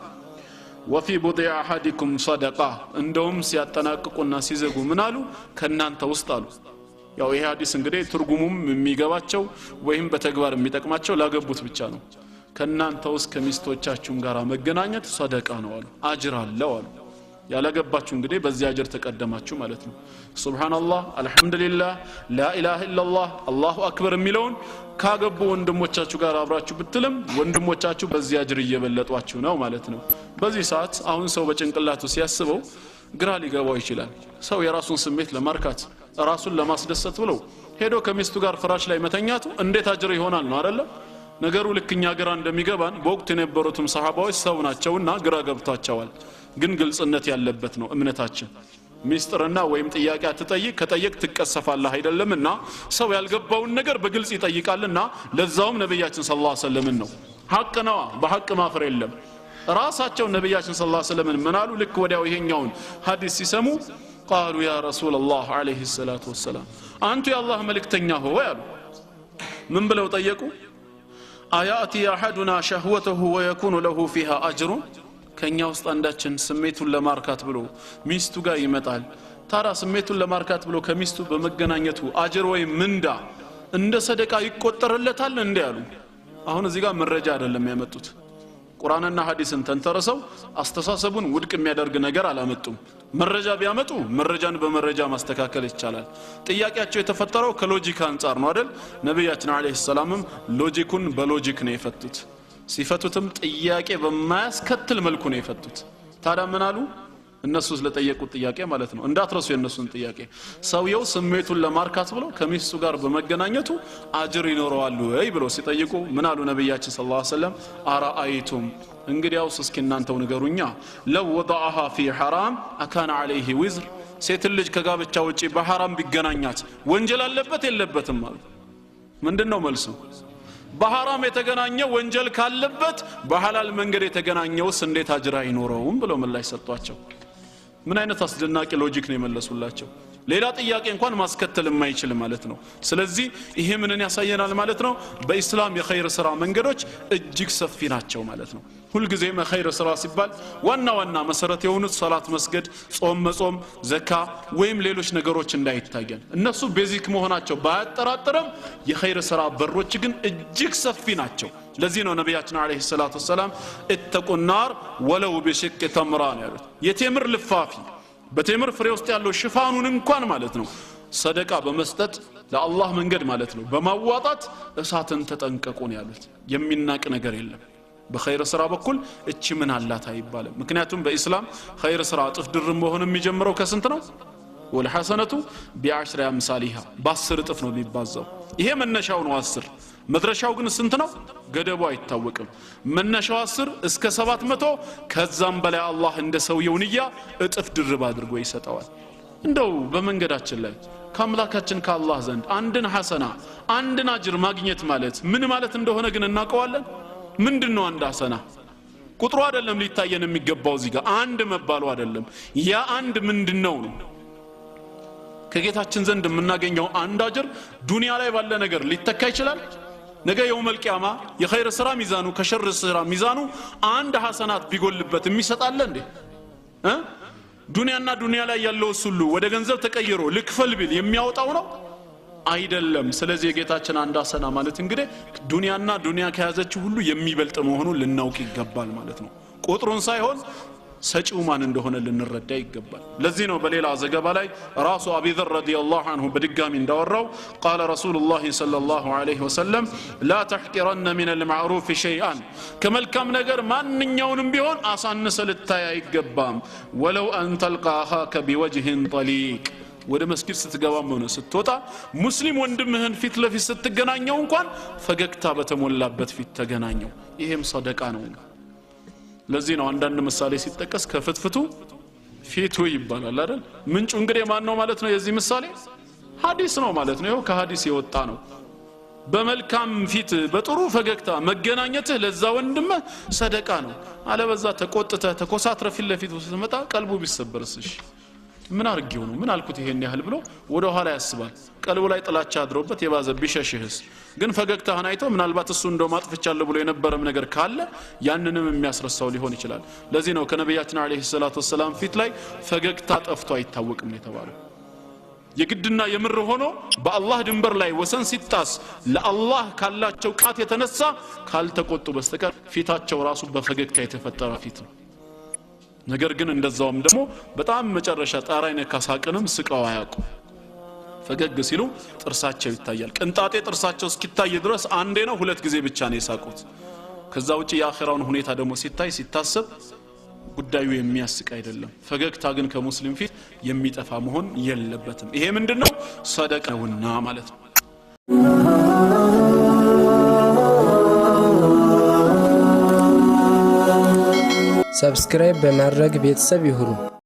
وفي بضع احدكم صدقة እንደውም ሲያጠናቅቁና ሲዘጉ ምን አሉ ከናንተ ውስጥ አሉ ያው ይሄ ሐዲስ እንግዲህ ትርጉሙም የሚገባቸው ወይም በተግባር የሚጠቅማቸው ላገቡት ብቻ ነው ከናንተ ውስጥ ከሚስቶቻችሁ ጋር መገናኘት ሰደቃ ነው አሉ አጅር አለው አሉ ያላገባችሁ እንግዲህ በዚህ አጅር ተቀደማችሁ ማለት ነው ሱብሃንአላህ አልহামዱሊላህ ላ ኢላሃ ኢላላህ አላሁ አክበር የሚለውን ካገቡ ወንድሞቻችሁ ጋር አብራችሁ ብትልም ወንድሞቻችሁ በዚህ አጅር እየበለጧችሁ ነው ማለት ነው በዚህ ሰዓት አሁን ሰው በጭንቅላቱ ሲያስበው ግራ ሊገባው ይችላል ሰው የራሱን ስሜት ለማርካት ራሱን ለማስደሰት ብሎ ሄዶ ከሚስቱ ጋር ፍራሽ ላይ መተኛቱ እንዴት አጅር ይሆናል ነው አይደል ነገሩ ልክኛ ግራ እንደሚገባን በወቅቱ የነበሩትም ሰሃባዎች ሰው ናቸውና ግራ ገብቷቸዋል ግን ግልጽነት ያለበት ነው እምነታችን ሚስጥርና ወይም ጥያቄ አትጠይቅ ከጠየቅ ትቀሰፋለህ አይደለምና ሰው ያልገባውን ነገር በግልጽ ይጠይቃልና ለዛውም ነብያችን ሰለላሁ ዐለይሂ ወሰለም ነው ሐቅ ነው በሐቅ ማፈር የለም ራሳቸው ነብያችን ሰለላሁ ዐለይሂ ወሰለም ምናሉ ልክ ወዲያው ይሄኛውን ሐዲስ ሲሰሙ قالوا يا رسول الله عليه الصلاه والسلام انت يا الله ملكتኛ ሆይ አሉ ምን ብለው ጠየቁ አያቲ احدنا شهوته ويكون له فيها اجر ከኛ ውስጥ አንዳችን ስሜቱን ለማርካት ብሎ ሚስቱ ጋር ይመጣል ታራ ስሜቱን ለማርካት ብሎ ከሚስቱ በመገናኘቱ አጅር ወይ ምንዳ እንደ ሰደቃ ይቆጠርለታል እንዴ ያሉ አሁን እዚህ ጋር መረጃ አይደለም ያመጡት ቁርአንና ሐዲስን ተንተረሰው አስተሳሰቡን ውድቅ የሚያደርግ ነገር አላመጡም መረጃ ቢያመጡ መረጃን በመረጃ ማስተካከል ይቻላል ጥያቄያቸው የተፈጠረው ከሎጂክ አንፃር ነው አይደል ነብያችን አለይሂ ሰላምም ሎጂኩን በሎጂክ ነው የፈቱት ሲፈቱትም ጥያቄ በማያስከትል መልኩ ነው የፈቱት ታዲያ ምን አሉ እነሱ ስለጠየቁት ጥያቄ ማለት ነው እንዳትረሱ የነሱን ጥያቄ ሰውየው ስሜቱን ለማርካት ብሎ ከሚስቱ ጋር በመገናኘቱ አጅር ይኖረዋል ወይ ብሎ ሲጠይቁ ምን አሉ ነብያችን ሰለላሁ ዐለይሂ ወሰለም አራአይቱም እንግዲያውስ እስኪ እናንተው ንገሩኛ ለው ወضعها في حرام اكان عليه وزر ሴት ልጅ ከጋብቻ ውጪ በሐራም ቢገናኛት ወንጀል አለበት የለበትም ማለት ምንድነው መልሱ በሐራም የተገናኘው ወንጀል ካለበት በሐላል መንገድ የተገናኘውስ እንዴት አጅር አይኖረውም ብለው ምላሽ ሰጧቸው ምን አይነት አስደናቂ ሎጂክ ነው የመለሱላቸው ሌላ ጥያቄ እንኳን ማስከተል የማይችል ማለት ነው ስለዚህ ይሄ ምንን ያሳየናል ማለት ነው በእስላም የኸይር ስራ መንገዶች እጅግ ሰፊ ናቸው ማለት ነው ሁሉ ጊዜ የኸይር ስራ ሲባል ዋና መሰረት የሆኑት ሶላት መስገድ ጾም መጾም ዘካ ወይም ሌሎች ነገሮች እንዳይታየን እነሱ ቤዚክ መሆናቸው ባያጠራጥርም የኸይር ስራ በሮች ግን እጅግ ሰፊ ናቸው ለዚህ ነው ነብያችን አለይሂ ሰላቱ ሰላም እተቁ النار ولو بشق تمرة ያሉት የቴምር ልፋፊ በቴምር ፍሬ ውስጥ ያለው ሽፋኑን እንኳን ማለት ነው ሰደቃ በመስጠት ለአላህ መንገድ ማለት ነው በማዋጣት እሳትን ተጠንቀቁን ያሉት የሚናቅ ነገር የለም በኸይር ስራ በኩል እቺ ምን አላት አይባልም ምክንያቱም በእስላም ኸይር ስራ ጥፍ ድርም መሆን የሚጀምረው ከስንት ነው ወልሐሰነቱ ቢዐሽሪ አምሳሊሃ በ10 እጥፍ ነው የሚባዛው ይሄ መነሻው ነው 10 መድረሻው ግን ስንት ነው ገደቡ አይታወቅም መነሻው 10 እስከ 700 ከዛም በላይ አላህ እንደ ሰውየው ንያ እጥፍ ድርብ አድርጎ ይሰጣዋል እንደው በመንገዳችን ላይ ከአምላካችን ከአላህ ዘንድ አንድን ሐሰና አንድን አጅር ማግኘት ማለት ምን ማለት እንደሆነ ግን እናውቀዋለን ምንድነው አንድ ሐሰና ቁጥሩ አይደለም ሊታየን የሚገባው እዚህ ጋር አንድ መባሉ አይደለም ያ አንድ ምንድነው ነው ከጌታችን ዘንድ የምናገኘው አንድ አጅር ዱንያ ላይ ባለ ነገር ሊተካ ይችላል ነገ የውመል ቂያማ የኸይር ስራ ሚዛኑ ከሸር ስራ ሚዛኑ አንድ ሐሰናት ቢጎልበት የሚሰጣለ እንዴ ዱንያ ላይ ያለው ሁሉ ወደ ገንዘብ ተቀይሮ ልክፈል ቢል የሚያወጣው ነው አይደለም ስለዚህ የጌታችን አንድ ሐሰና ማለት እንግዲህ ዱንያ ከያዘችው ሁሉ የሚበልጥ መሆኑን ልናውቅ ይገባል ማለት ነው ቁጥሩን ሳይሆን ሰጪው ማን እንደሆነ ልንረዳ ይገባል ለዚህ ነው በሌላ ዘገባ ላይ ራሱ አቢ ዘር ረዲየላሁ ዐንሁ በድጋሚ እንዳወራው قال رسول الله صلى الله عليه وسلم لا تحقرن من المعروف شيئا ከመልካም ነገር ማንኛውንም ቢሆን አሳንሰ ልታይ አይገባም ولو ان تلقى اخاك بوجه طليق ወደ መስጊድ ስትገባም ሆነ ስትወጣ ሙስሊም ወንድምህን ፊት ለፊት ስትገናኘው እንኳን ፈገግታ በተሞላበት ፊት ተገናኘው ይሄም ሰደቃ ነው ለዚህ ነው አንዳንድ ምሳሌ ሲጠቀስ ከፍትፍቱ ፊቱ ይባላል አይደል ምንጩ እንግዲህ ማን ነው ማለት ነው የዚህ ምሳሌ ሐዲስ ነው ማለት ነው ከሐዲስ የወጣ ነው በመልካም ፊት በጥሩ ፈገግታ መገናኘትህ ለዛ ወንድም ሰደቃ ነው አለበዛ ተቆጥተ ተኮሳትረ ፊት ለፊት ስትመጣ ቀልቡ ቢሰበርስሽ ምን አርጊው ነው ምን አልኩት ይሄን ያህል ብሎ ወደ ኋላ ያስባል ቀልቡ ላይ ጥላቻ አድሮበት የባዘ ቢሸሽህስ ግን ፈገግታህን አይቶ ምናልባት እሱ እንደው ማጥፍቻለሁ ብሎ የነበረም ነገር ካለ ያንንም የሚያስረሳው ሊሆን ይችላል ለዚህ ነው ከነብያችን አለይሂ ሰላቱ ሰላም ፊት ላይ ፈገግታ ጠፍቶ አይታወቅም የተባለው የግድና የምር ሆኖ በአላህ ድንበር ላይ ወሰን ሲጣስ ለአላህ ካላቸው ቃት የተነሳ ካልተቆጡ በስተቀር ፊታቸው ራሱ በፈገግታ የተፈጠረ ፊት ነው ነገር ግን እንደዛውም ደግሞ በጣም መጨረሻ ጣራይነ ካሳቀንም ስቀው አያውቁ ፈገግ ሲሉ ጥርሳቸው ይታያል ቅንጣጤ ጥርሳቸው እስኪታይ ድረስ አንዴ ነው ሁለት ጊዜ ብቻ ነው የሳቁት ከዛ ውጪ የአኺራውን ሁኔታ ደግሞ ሲታሰብ ጉዳዩ የሚያስቅ አይደለም ፈገግታ ግን ከሙስሊም ፊት የሚጠፋ መሆን የለበትም ይሄ ምንድነው ሰደቃውና ማለት ነው ሰብስክራይብ በማድረግ ቤተሰብ ይሁኑ